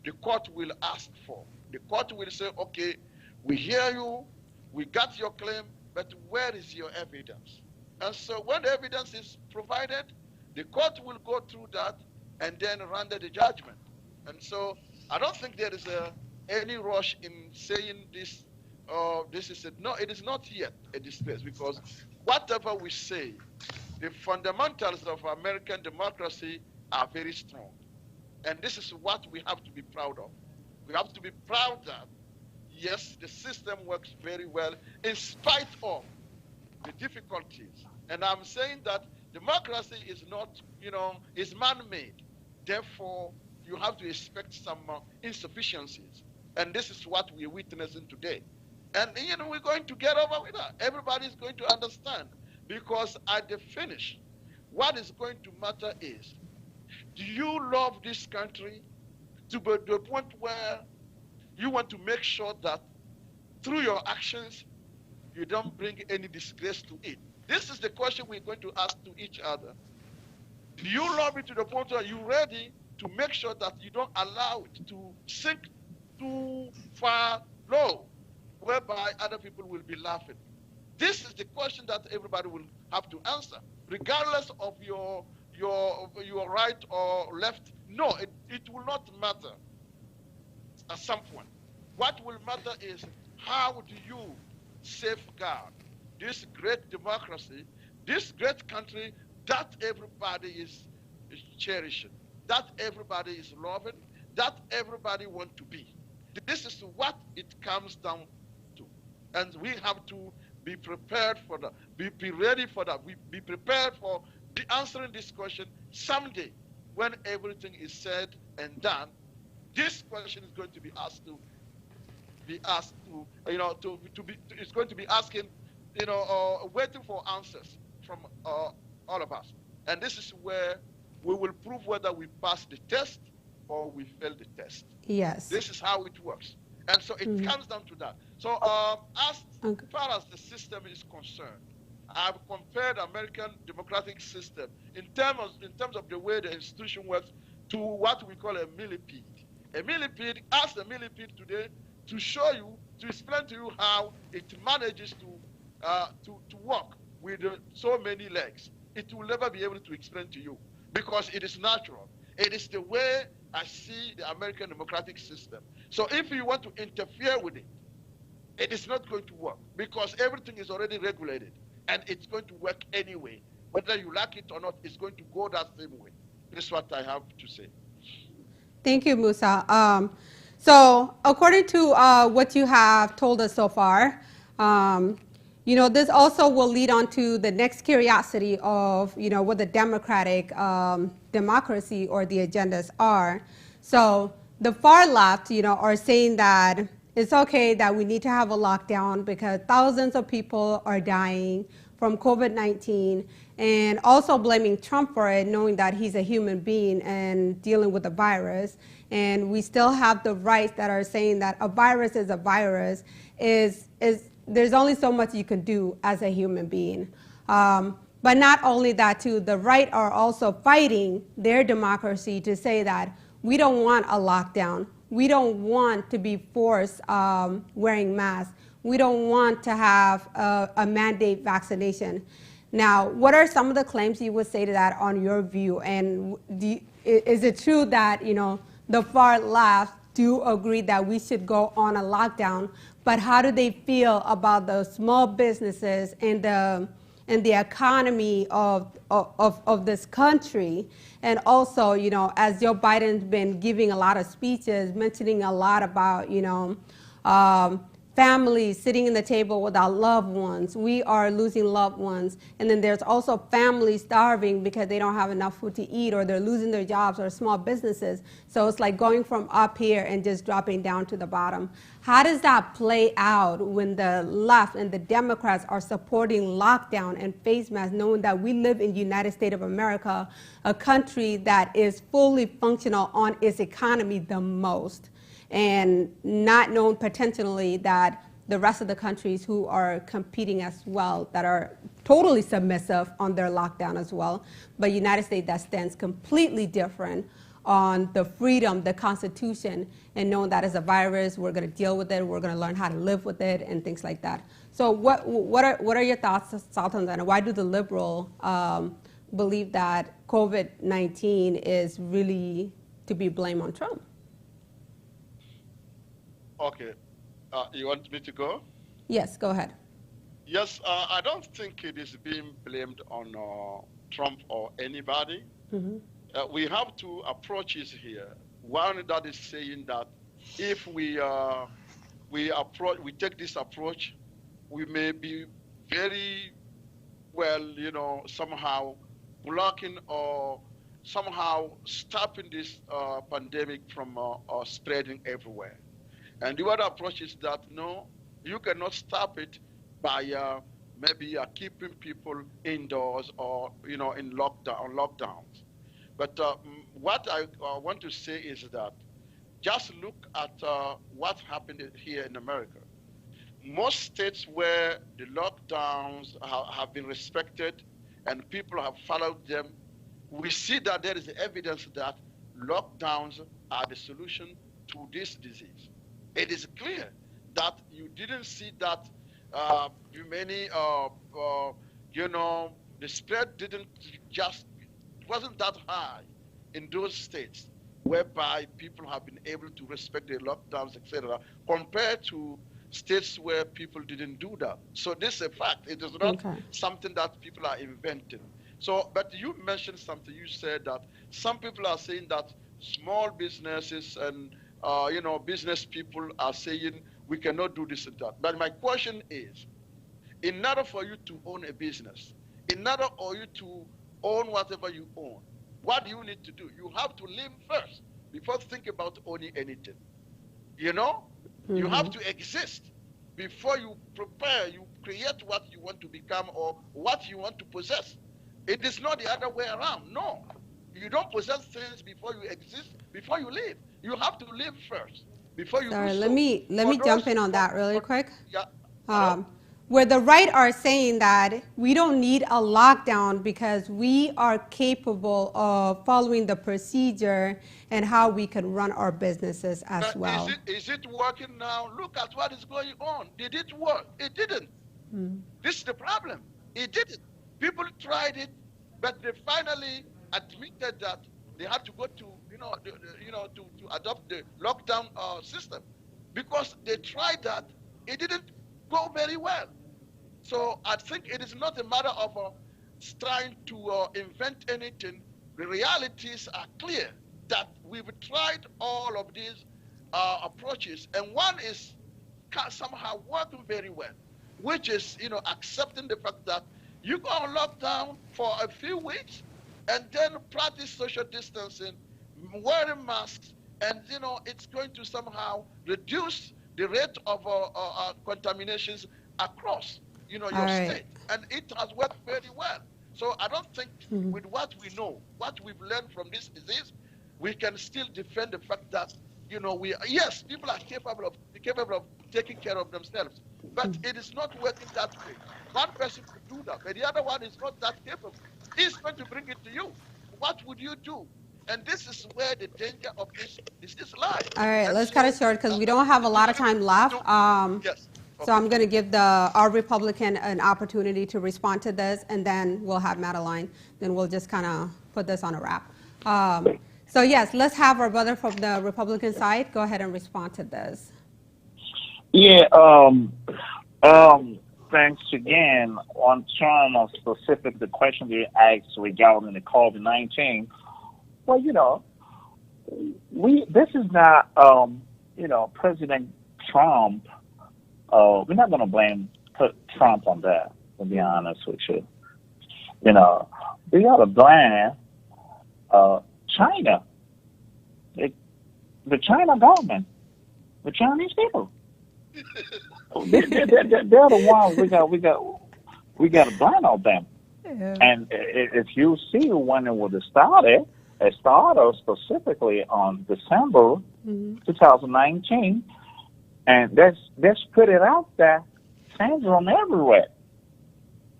the court will ask for. The court will say, okay, we hear you, we got your claim, but where is your evidence? And so when the evidence is provided, the court will go through that and then render the judgment. And so I don't think there is any rush in saying this. This is no, it is not yet a disgrace, because whatever we say, the fundamentals of American democracy are very strong. And this is what we have to be proud of. We have to be proud that, yes, the system works very well in spite of the difficulties. And I'm saying that democracy is not, is man-made. Therefore, you have to expect some insufficiencies. And this is what we're witnessing today. And, we're going to get over with that. Everybody's going to understand. Because at the finish, what is going to matter is, do you love this country to the point where you want to make sure that through your actions, you don't bring any disgrace to it? This is the question we're going to ask to each other. Do you love it to the point where you're ready to make sure that you don't allow it to sink too far low, whereby other people will be laughing? This is the question that everybody will have to answer, regardless of your right or left. No, it will not matter at some point. What will matter is how do you safeguard this great democracy, this great country that everybody is cherishing, that everybody is loving, that everybody wants to be. This is what it comes down to. And we have to be prepared for that, be ready for that. Be prepared for answering this question someday when everything is said and done. This question is going to be asked to it's going to be asking, waiting for answers from all of us. And this is where we will prove whether we pass the test or we fail the test. Yes. This is how it works. And so it comes down to that. So as far as the system is concerned, I've compared American democratic system in terms of the way the institution works to what we call a millipede. A millipede, ask the millipede today to show you, to explain to you how it manages to walk with so many legs. It will never be able to explain to you because it is natural. It is the way I see the American democratic system. So if you want to interfere with it, it is not going to work because everything is already regulated and it's going to work anyway. Whether you like it or not, it's going to go that same way. This is what I have to say. Thank you, Musa. So according to what you have told us so far, this also will lead on to the next curiosity of, what the democratic democracy or the agendas are. So the far left, are saying that it's okay that we need to have a lockdown because thousands of people are dying from COVID-19 and also blaming Trump for it, knowing that he's a human being and dealing with a virus. And we still have the rights that are saying that a virus is a virus, there's only so much you can do as a human being. But not only that, too, the right are also fighting their democracy to say that we don't want a lockdown. We don't want to be forced wearing masks. We don't want to have a mandate vaccination. Now, what are some of the claims you would say to that on your view? And is it true that, the far left do agree that we should go on a lockdown, but how do they feel about the small businesses and the economy of this country? And also, as Joe Biden's been giving a lot of speeches, mentioning a lot about, families sitting in the table without loved ones. We are losing loved ones. And then there's also families starving because they don't have enough food to eat, or they're losing their jobs, or small businesses. So it's like going from up here and just dropping down to the bottom. How does that play out when the left and the Democrats are supporting lockdown and face masks, knowing that we live in the United States of America, a country that is fully functional on its economy the most, and not known potentially that the rest of the countries who are competing as well, that are totally submissive on their lockdown as well, but United States that stands completely different on the freedom, the Constitution, and knowing that as a virus, we're going to deal with it, we're going to learn how to live with it, and things like that. So what are your thoughts, Sultan, and why do the liberal believe that COVID-19 is really to be blamed on Trump? Okay. You want me to go? Yes, go ahead. Yes, I don't think it is being blamed on Trump or anybody. Mm-hmm. We have two approaches here. One that is saying that if we take this approach, we may be very well, somehow blocking or somehow stopping this pandemic from spreading everywhere. And the other approach is that no, you cannot stop it by maybe keeping people indoors or in lockdowns. But what I want to say is that just look at what happened here in America. most states where the lockdowns have been respected and people have followed them, we see that there is evidence that lockdowns are the solution to this disease. It is clear that you didn't see that many, the spread didn't just wasn't that high in those states whereby people have been able to respect the lockdowns, etc., compared to states where people didn't do that. So this is a fact. It is not something that people are inventing. So, but you mentioned something. You said that some people are saying that small businesses and business people are saying we cannot do this and that. But my question is, in order for you to own a business, in order for you to own whatever you own, what do you need to do? You have to live first before think about owning anything. You know, you have to exist before you prepare, you create what you want to become or what you want to possess. It is not the other way around. No, you don't possess things before you exist, before you live. You have to live first before you Sorry, do so. let me jump in on that really quick. Yeah. Where the right are saying that we don't need a lockdown because we are capable of following the procedure and how we can run our businesses as well. Is it working now? Look at what is going on. Did it work? It didn't. This is the problem. It didn't. People tried it, but they finally admitted that they had to go to to adopt the lockdown system because they tried that. It didn't go very well. So I think it is not a matter of trying to invent anything. The realities are clear that we've tried all of these approaches, and one is somehow working very well, which is accepting the fact that you go on lockdown for a few weeks and then practice social distancing, wearing masks, and it's going to somehow reduce the rate of contaminations across your state, and it has worked very well. So I don't think with what we know, what we've learned from this disease, we can still defend the fact that yes, people are capable of taking care of themselves, but it is not working that way. One person could do that, but the other one is not that capable. He's going to bring it to you. What would you do? And this is where the danger of this lies. All right, let's cut it short because we don't have a lot of time left. Yes. So I'm going to give our Republican an opportunity to respond to this, and then we'll have Madeline. Then we'll just kind of put this on a wrap. So yes, let's have our brother from the Republican side go ahead and respond to this. Yeah. Thanks again. On terms of specific the question you asked regarding the COVID-19. Well, this is not President Trump. We're not going to put Trump on that, to be honest with you. We got to blame China, the China government, the Chinese people. They're the ones we got to blame on them. Yeah. And if you see when it was started specifically on December 2019. And let's put it out there, syndrome everywhere.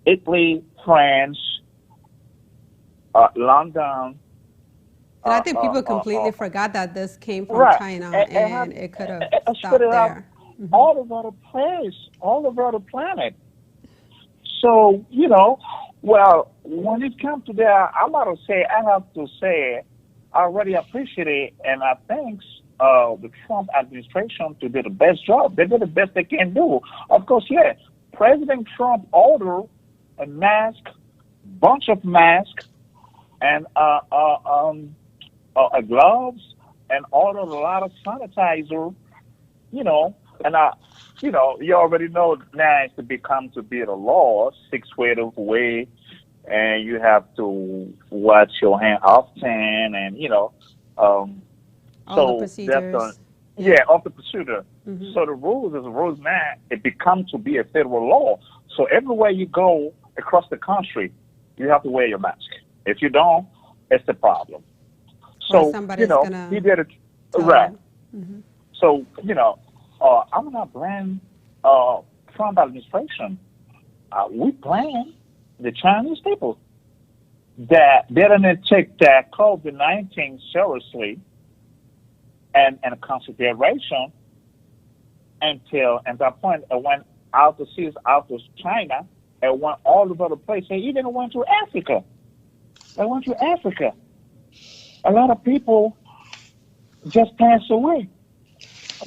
Italy, France, London. And I think people completely forgot that this came from China, and it could have stopped there. All over the place, all over the planet. So, well, when it comes to that, I have to say, I really appreciate it, and I think the Trump administration to do the best job. They did the best they can do. Of course, yeah, President Trump ordered a bunch of masks, and gloves, and ordered a lot of sanitizer. And you already know now it's become to be the law, 6 feet away, and you have to wash your hand often, and all the procedures. Of the procedure. So the rules now, it becomes to be a federal law. So everywhere you go across the country, you have to wear your mask. If you don't, it's a problem. So, he did it right. So, I'm not blaming Trump administration, we blame the Chinese people that they didn't take that COVID-19 seriously and consideration until at that point it went out to sea, out to China, and went all over the place. They even went to Africa. They went to Africa. A lot of people just passed away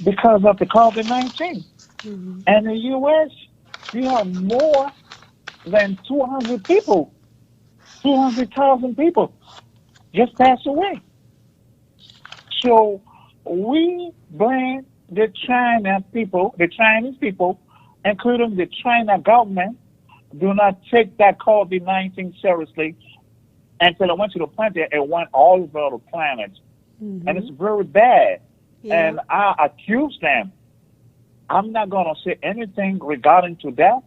because of the COVID-19. Mm-hmm. And in the U.S., you have more than 200 people, 200,000 people just passed away. So we blame the Chinese people, including the China government, do not take that COVID-19 seriously until it went to the planet. It went all over the planet. Mm-hmm. And it's very bad. Yeah. And I accuse them. I'm not going to say anything regarding to that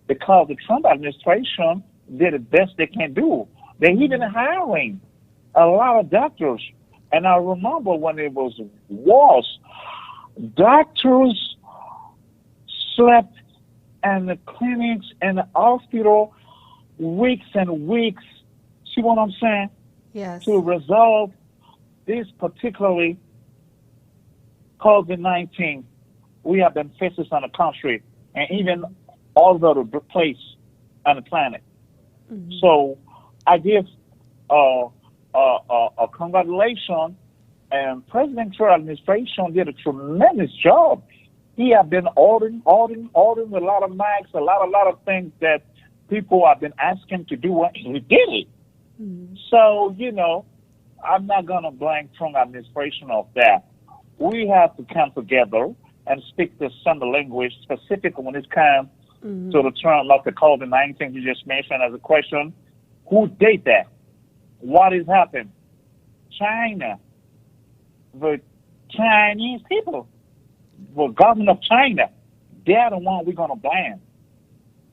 because the Trump administration did the best they can do. They're even hiring a lot of doctors. And I remember when it was worse, doctors slept in the clinics and the hospital weeks and weeks. See what I'm saying? Yes. To resolve this particularly COVID-19 we have been facing on the country and even all over the place on the planet. Mm-hmm. So I give a congratulations, and President Trump administration did a tremendous job. He have been ordering a lot of masks, a lot of things that people have been asking to do, and he did it. Mm-hmm. So, I'm not going to blame Trump administration of that. We have to come together and speak the same language, specifically when it comes to the term like the COVID-19 you just mentioned as a question. Who did that? What has happened? China. The Chinese people. The government of China. They're the one we're going to blame.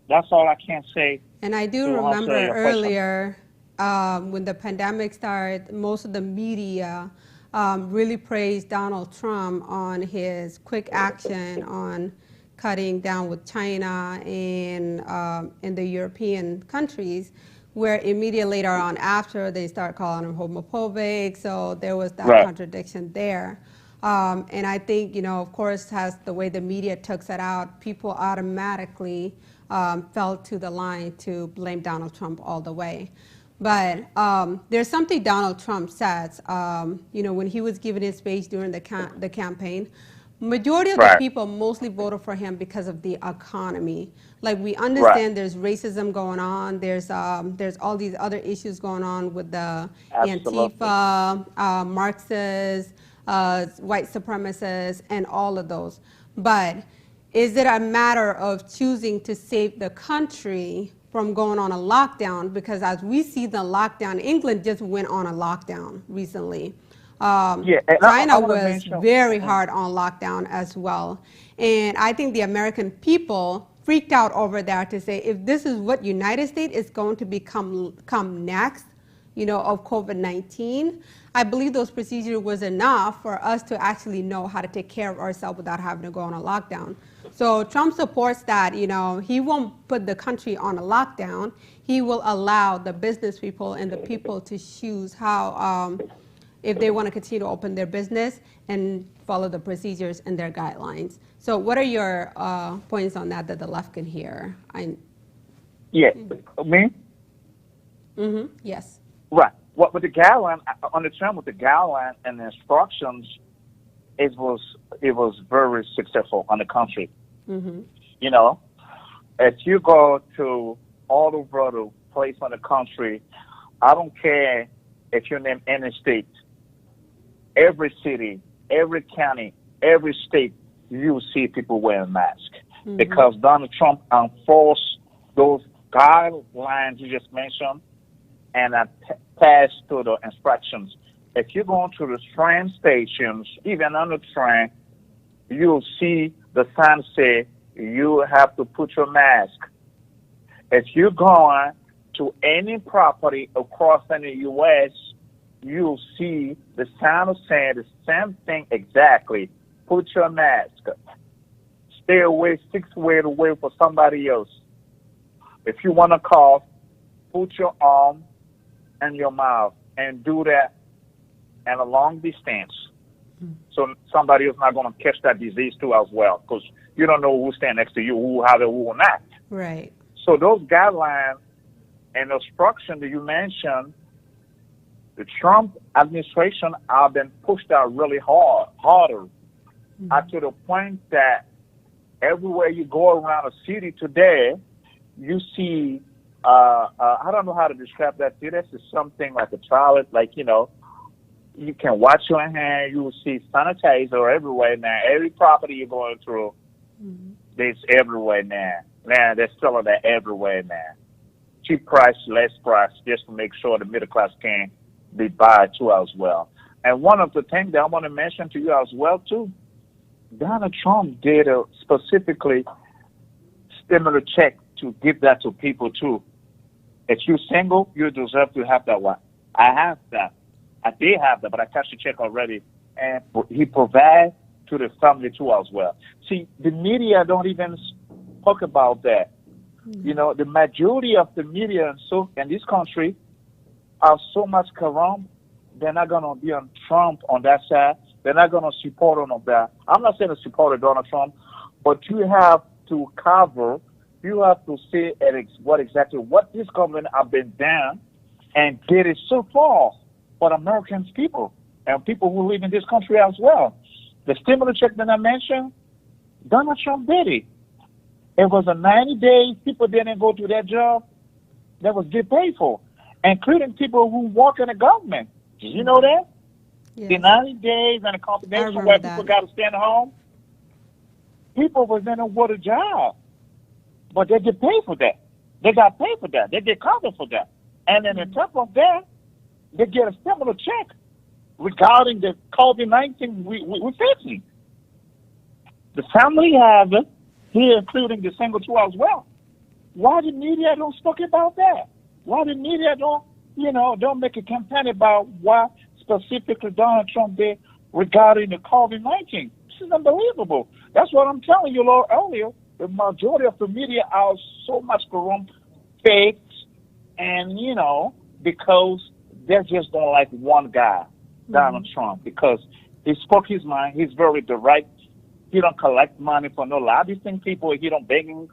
That's all I can say. And I do remember earlier when the pandemic started, most of the media really praised Donald Trump on his quick action on cutting down with China and in the European countries, where immediately later on after they start calling him homophobic. So there was that contradiction there. And I think, of course, as the way the media took that out, people automatically fell to the line to blame Donald Trump all the way. But there's something Donald Trump says, when he was giving his speech during the campaign, majority of the people mostly voted for him because of the economy. Like, we understand there's racism going on. There's all these other issues going on with the Antifa, Marxists, white supremacists, and all of those. But is it a matter of choosing to save the country from going on a lockdown? Because as we see the lockdown, England just went on a lockdown recently. China was very hard on lockdown as well. And I think the American people freaked out over that to say, if this is what United States is going to come next, of COVID-19, I believe those procedures was enough for us to actually know how to take care of ourselves without having to go on a lockdown. So Trump supports that. He won't put the country on a lockdown. He will allow the business people and the people to choose how, if they want to continue to open their business and follow the procedures and their guidelines. So what are your points on that the left can hear? Me? Mm-hmm. Yes. Right. What with the guideline, I understand with the guideline and the instructions, it was very successful on the country. Mm-hmm. If you go to all over the place on the country, I don't care if you name any state, every city, every county, every state, you see people wearing masks. Mm-hmm. Because Donald Trump enforced those guidelines you just mentioned and passed through the instructions. If you go to the train stations, even on the train, you'll see the sign say, you have to put your mask. If you're going to any property across in the U.S., you'll see the sign saying the same thing exactly. Put your mask. stay away 6 feet away for somebody else. If you want to cough, put your arm in your mouth and do that at a long distance. So somebody else not going to catch that disease too as well, because you don't know who stand next to you, who have it, who will not. Right. So those guidelines and instruction that you mentioned, the Trump administration have been pushed out really harder, to the point that everywhere you go around a city today, you see, I don't know how to describe that. See, that's just something like a toilet, like, you can wash your hand. You will see sanitizer everywhere now. Every property you're going through, it's everywhere now. Now, they're selling that everywhere now. Cheap price, less price, just to make sure the middle class can be buy too as well. And one of the things that I want to mention to you as well, too, Donald Trump did a specifically stimulus check to give that to people, too. If you're single, you deserve to have that one. I have that. I did have that, but I cashed the check already. And he provides to the family, too, as well. See, the media don't even talk about that. The majority of the media in this country are so much corrupt, they're not going to be on Trump on that side. They're not going to support him on that. I'm not saying to support Donald Trump, but you have to cover, you have to say what this government have been done and get it so far for American people and people who live in this country as well. The stimulus check that I mentioned, Donald Trump did it. It was a 90 days. People didn't go to their job. That was get paid for, including people who work in the government. Did you know that? Yes. The 90 days and a combination where people got to stay at home. People was in with a job, but they get paid for that. They got paid for that. They get covered for that. And then on top of that, they get a stimulus check regarding the COVID-19 we're facing. The family have it here, including the single too as well. Why the media don't speak about that? Why the media don't make a campaign about what specifically Donald Trump did regarding the COVID-19? This is unbelievable. That's what I'm telling you, Lord, earlier. The majority of the media are so much corrupt, fake, and, because they just don't like one guy, Donald Trump, because he spoke his mind. He's very direct. He don't collect money for no lobbying people. He don't begging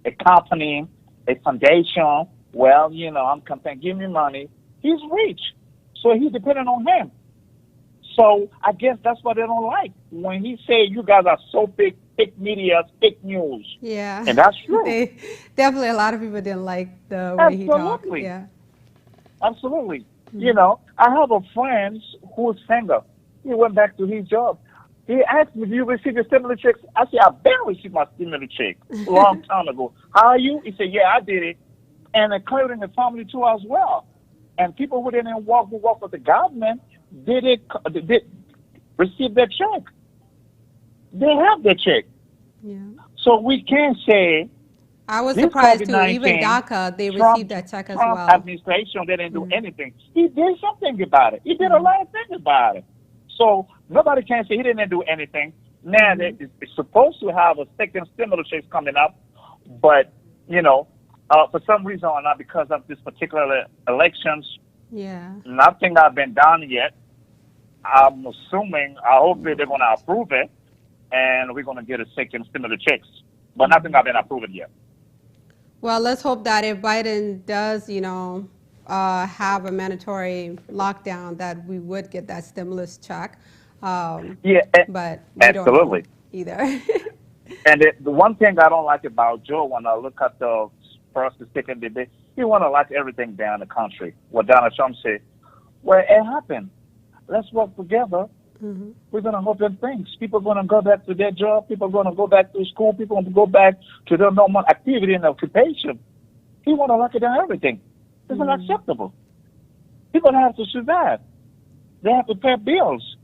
a company, a foundation. Well, I'm campaigning, give me money. He's rich, so he's dependent on him. So I guess that's what they don't like when he say you guys are so fake media, fake news. Yeah, and that's true. Definitely, a lot of people didn't like the way he talked. Yeah, absolutely. I have a friend who's singer. He went back to his job. He asked me, "Do you receive your stimulus checks?" I said, "I barely received my stimulus check a long time ago." "How are you?" He said, "Yeah, I did it," and including the family too as well. And people who didn't work with the government did receive their check. They have their check. Yeah. So we can't say. I was surprised too. Even DACA, they received that check as well. Trump administration didn't do anything. He did something about it. He did a lot of things about it. So nobody can say he didn't do anything. Now it's supposed to have a second stimulus check coming up, but for some reason or not, because of this particular elections, nothing has been done yet. I'm assuming, I hope they're going to approve it, and we're going to get a second stimulus checks, but nothing has been approved yet. Well, let's hope that if Biden does, have a mandatory lockdown, that we would get that stimulus check. But we absolutely don't know either. And the one thing I don't like about Joe, when I look at the first and second debate, he want to lock everything down in the country. What Donald Trump said, well, it happened. Let's work together. We're going to open things. People are going to go back to their job. People are going to go back to school. People are going to go back to their normal activity and occupation. He want to lock it down everything. It's unacceptable. People have to survive. They have to pay bills.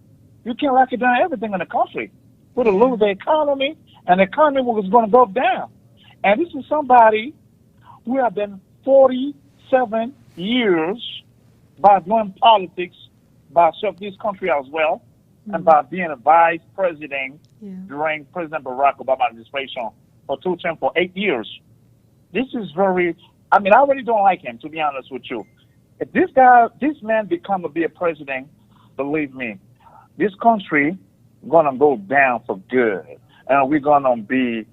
You can't lock it down everything in the country. We'll lose the economy, and the economy was going to go down. And this is somebody who have been 47 years by doing politics, by serving this country as well, and by being a vice president during President Barack Obama administration for 2 terms for 8 years. This is very, I mean, I really don't like him, to be honest with you. If this man become to be a president, believe me, this country gonna go down for good, and we're gonna be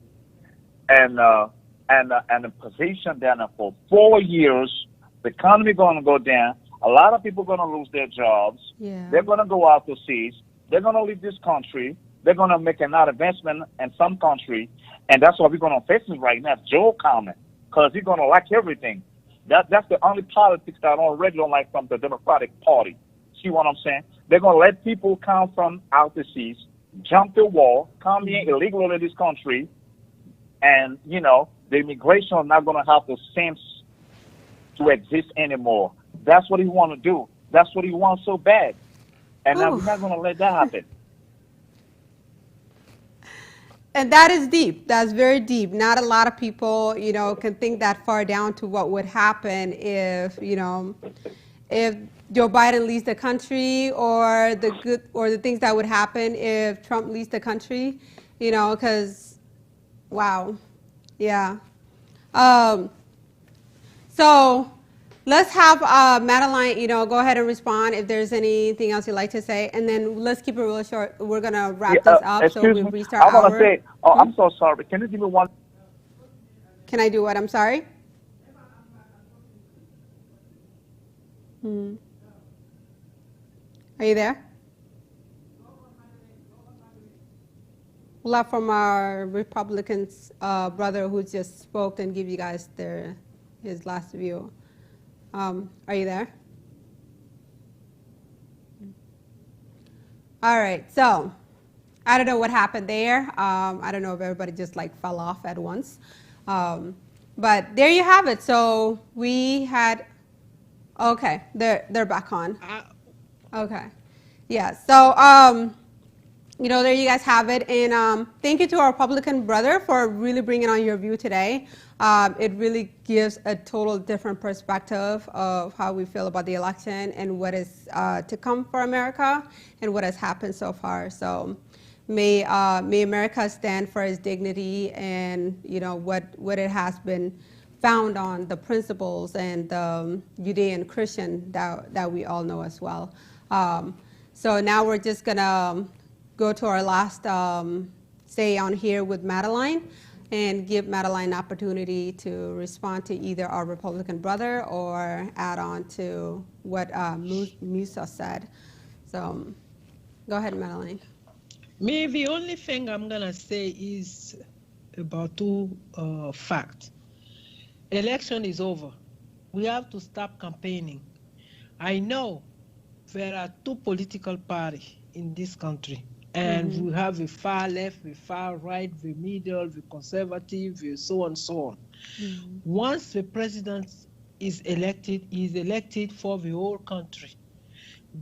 in a position down for 4 years. The economy gonna go down. A lot of people gonna lose their jobs. Yeah. They're gonna go out to seas. They're gonna leave this country. They're gonna make another investment in some country, and that's what we're gonna face right now. Joe comment, because he's gonna like everything. That's the only politics that I already don't like from the Democratic Party. See what I'm saying? They're gonna let people come from out the seas, jump the wall, come here illegally in this country, and the immigration is not gonna have the sense to exist anymore. That's what he want to do. That's what he wants so bad, and now we're not gonna let that happen. And that is deep. That's very deep. Not a lot of people, can think that far down to what would happen if Joe Biden leaves the country, or the things that would happen if Trump leaves the country, because, wow, yeah. So let's have Madeline, go ahead and respond if there's anything else you'd like to say, and then let's keep it real short. We're gonna wrap this up, so we've reached our hour. I want to say, I'm so sorry. Can you give me one? Can I do what? I'm sorry. Are you there? We'll have from our Republicans brother who just spoke and give you guys his last view. Are you there? All right, so I don't know what happened there. I don't know if everybody just fell off at once. But there you have it. So we had, okay, they're back on. Okay, yeah, so there you guys have it. And thank you to our Republican brother for really bringing on your view today. It really gives a total different perspective of how we feel about the election and what is to come for America and what has happened so far. So may America stand for its dignity and what it has been found on, the principles and the Judean Christian that we all know as well. So now we're just gonna go to our last say on here with Madeline, and give Madeline an opportunity to respond to either our Republican brother or add on to what Musa said. So go ahead, Madeline. Me, the only thing I'm going to say is about two facts. Election is over. We have to stop campaigning. I know there are two political parties in this country. And we have the far left, the far right, the middle, the conservative, the so on, so on. Once the president is elected, he is elected for the whole country.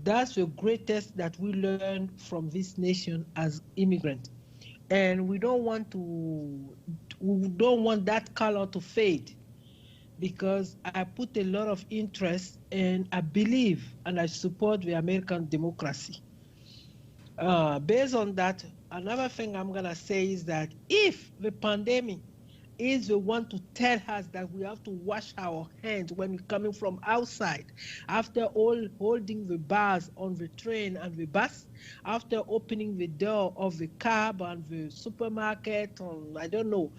That's the greatest that we learn from this nation as immigrants. And we don't want that color to fade, because I put a lot of interest and I believe and I support the American democracy. Based on that, another thing I'm going to say is that if the pandemic is the one to tell us that we have to wash our hands when we're coming from outside, after all holding the bars on the train and the bus, after opening the door of the cab and the supermarket, I don't know,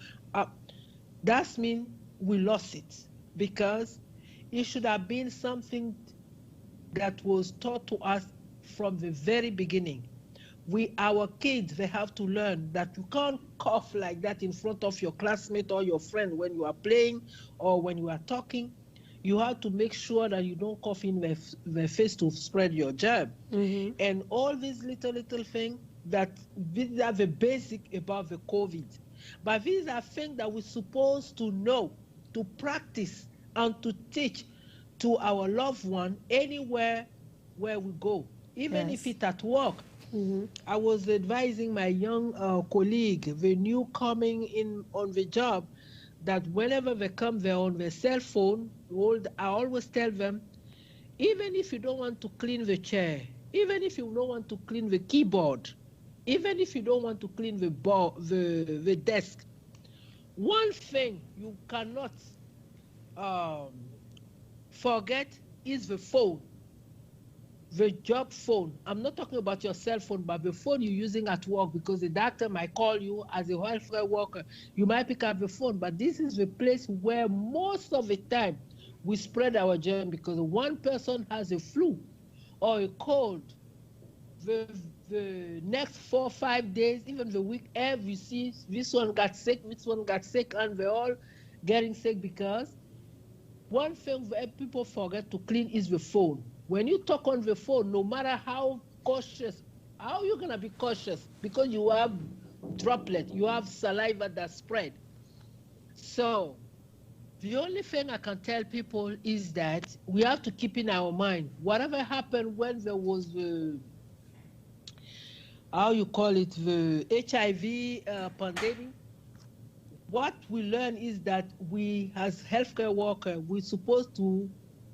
that means we lost it, because it should have been something that was taught to us from the very beginning. Our kids, they have to learn that you can't cough like that in front of your classmate or your friend when you are playing or when you are talking. You have to make sure that you don't cough in their face to spread your germ. And all these little things, these are the basic about the COVID. But these are things that we're supposed to know, to practice, and to teach to our loved one anywhere where we go, even if it's at work. I was advising my young colleague, the new coming in on the job, that whenever they come there on their cell phone, I always tell them, even if you don't want to clean the chair, even if you don't want to clean the keyboard, even if you don't want to clean the desk, one thing you cannot forget is the phone, the job phone. I'm not talking about your cell phone, but the phone you're using at work, because the doctor might call you as a healthcare worker. You might pick up the phone, but this is the place where most of the time we spread our germ, because one person has a flu or a cold. The next 4 or 5 days, even the week, you see this one got sick, and they're all getting sick because one thing that people forget to clean is the phone. When you talk on the phone, no matter how cautious, how are you going to be cautious? Because you have droplet, you have saliva that spread. So the only thing I can tell people is that we have to keep in our mind, whatever happened when there was the, how you call it, the HIV pandemic, what we learn is that we, as healthcare workers, we're supposed to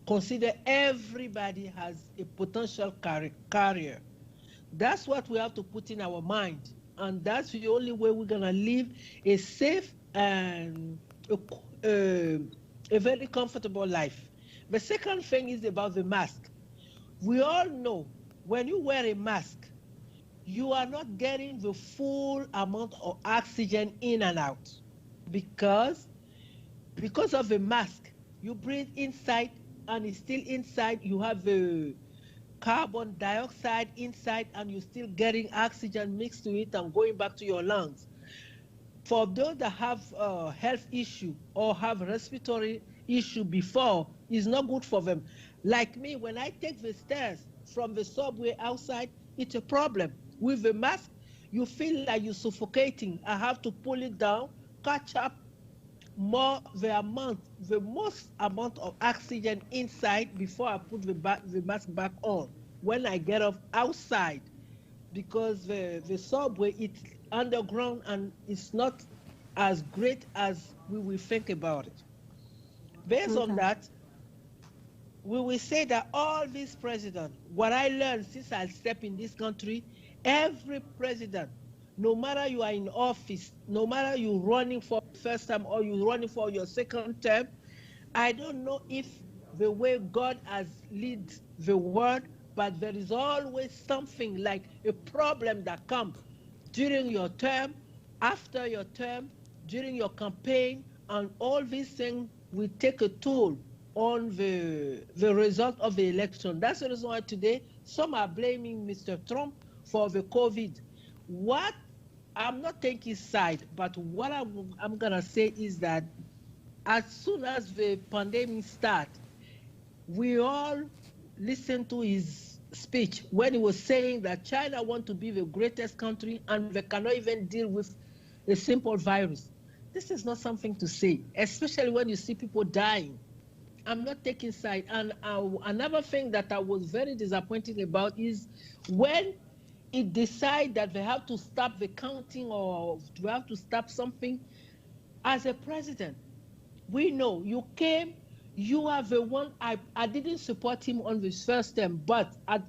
consider everybody as a potential carrier. That's what we have to put in our mind. And that's the only way we're going to live a safe and a very comfortable life. The second thing is about the mask. We all know when you wear a mask, you are not getting the full amount of oxygen in and out, because of the mask, you breathe inside and it's still inside. You have the carbon dioxide inside and you're still getting oxygen mixed to it and going back to your lungs. For those that have a health issue or have respiratory issue before, it's not good for them. Like me, when I take the stairs from the subway outside, it's a problem. With the mask, you feel like you're suffocating. I have to pull it down, catch up the most amount of oxygen inside before I put the mask back on when I get off outside, because the subway, it's underground and it's not as great as we will think about it. Based on that, we will say that all these presidents, what I learned since I stepped in this country, every president, no matter you are in office, no matter you're running for the first time or you're running for your second term, I don't know if the way God has led the world, but there is always something like a problem that comes during your term, after your term, during your campaign, and all these things will take a toll on the result of the election. That's the reason why today some are blaming Mr. Trump for the COVID. What I'm not taking side, but what I'm going to say is that as soon as the pandemic started, we all listened to his speech when he was saying that China wants to be the greatest country and they cannot even deal with a simple virus. This is not something to say, especially when you see people dying. I'm not taking side. And another thing that I was very disappointed about is when it decide that they have to stop the counting or to have to stop something. As a president, we know you came, you are the one. I didn't support him on this first term, but I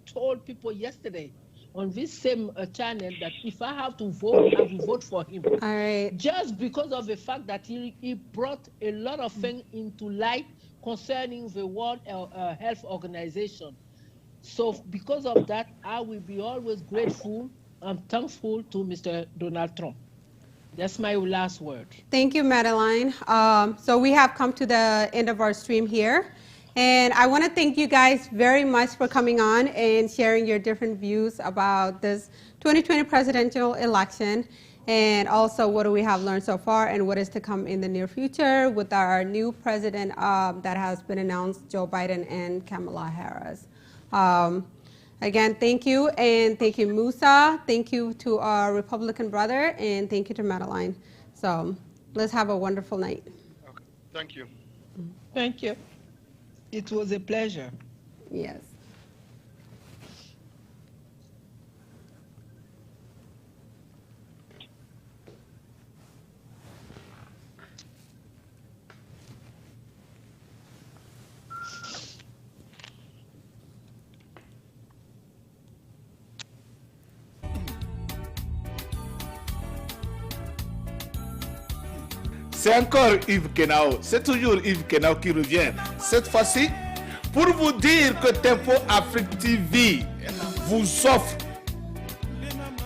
told people yesterday on this same channel that if I have to vote, I will vote for him. All right. Just because of the fact that he brought a lot of things into light concerning the World Health Organization. So because of that, I will be always grateful and thankful to Mr. Donald Trump. That's my last word. Thank you, Madeline. So we have come to the end of our stream here. And I want to thank you guys very much for coming on and sharing your different views about this 2020 presidential election. And also, what do we have learned so far and what is to come in the near future with our new president that has been announced, Joe Biden and Kamala Harris. Again, thank you, and thank you, Musa. Thank you to our Republican brother, and thank you to Madeline. So let's have a wonderful night. Okay. Thank you. Thank you. It was a pleasure. Yes. c'est encore Yves Kenao. C'est toujours Yves Kenao qui revient. Cette fois-ci, pour vous dire que Tempo Afrique TV vous offre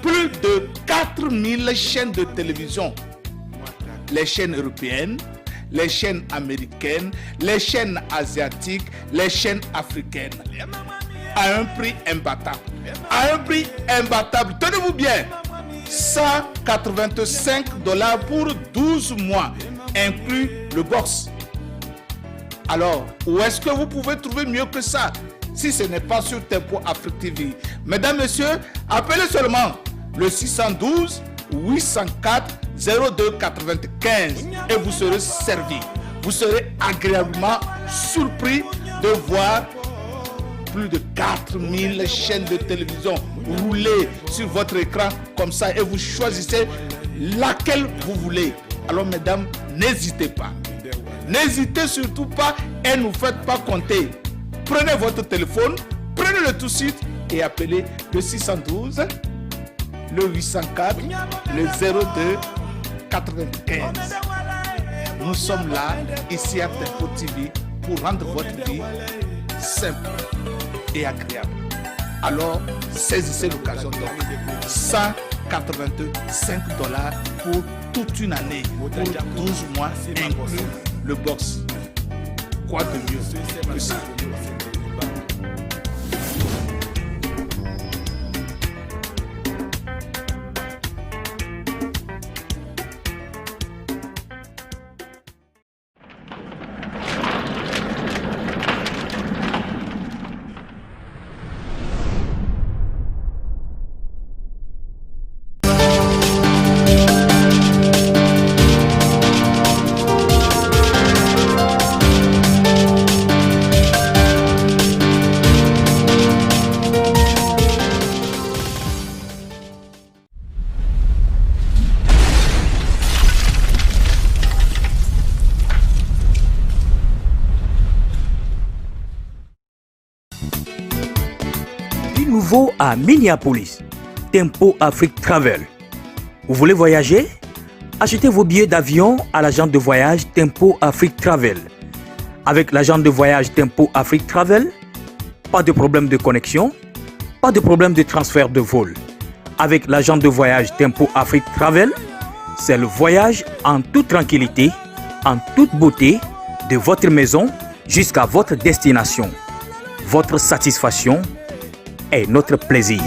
plus de 4000 chaînes de télévision. Les chaînes européennes, les chaînes américaines, les chaînes asiatiques, les chaînes africaines. À un prix imbattable. À un prix imbattable. Tenez-vous bien. $185 pour 12 mois, inclus le box. Alors, où est-ce que vous pouvez trouver mieux que ça si ce n'est pas sur Tempo Afrique TV? Mesdames, Messieurs, appelez seulement le 612 804 0295 et vous serez servi. Vous serez agréablement surpris de voir plus de 4000 chaînes de télévision rouler sur votre écran comme ça et vous choisissez laquelle vous voulez. Alors mesdames, n'hésitez pas. N'hésitez surtout pas et ne faites pas compter. Prenez votre téléphone, prenez-le tout de suite et appelez le 612, le 804, le 02 95. Nous sommes là, ici à Tempo TV, pour rendre votre vie simple et agréable. Alors, saisissez l'occasion. Donc, $185 pour toute une année, pour 12 mois, inclus le box. Quoi de mieux que ça? Nouveau à Minneapolis, Tempo Afrique Travel. Vous voulez voyager? Achetez vos billets d'avion à l'agent de voyage Tempo Afrique Travel. Avec l'agent de voyage Tempo Afrique Travel, pas de problème de connexion, pas de problème de transfert de vol. Avec l'agent de voyage Tempo Afrique Travel, c'est le voyage en toute tranquillité, en toute beauté, de votre maison jusqu'à votre destination. Votre satisfaction est notre plaisir.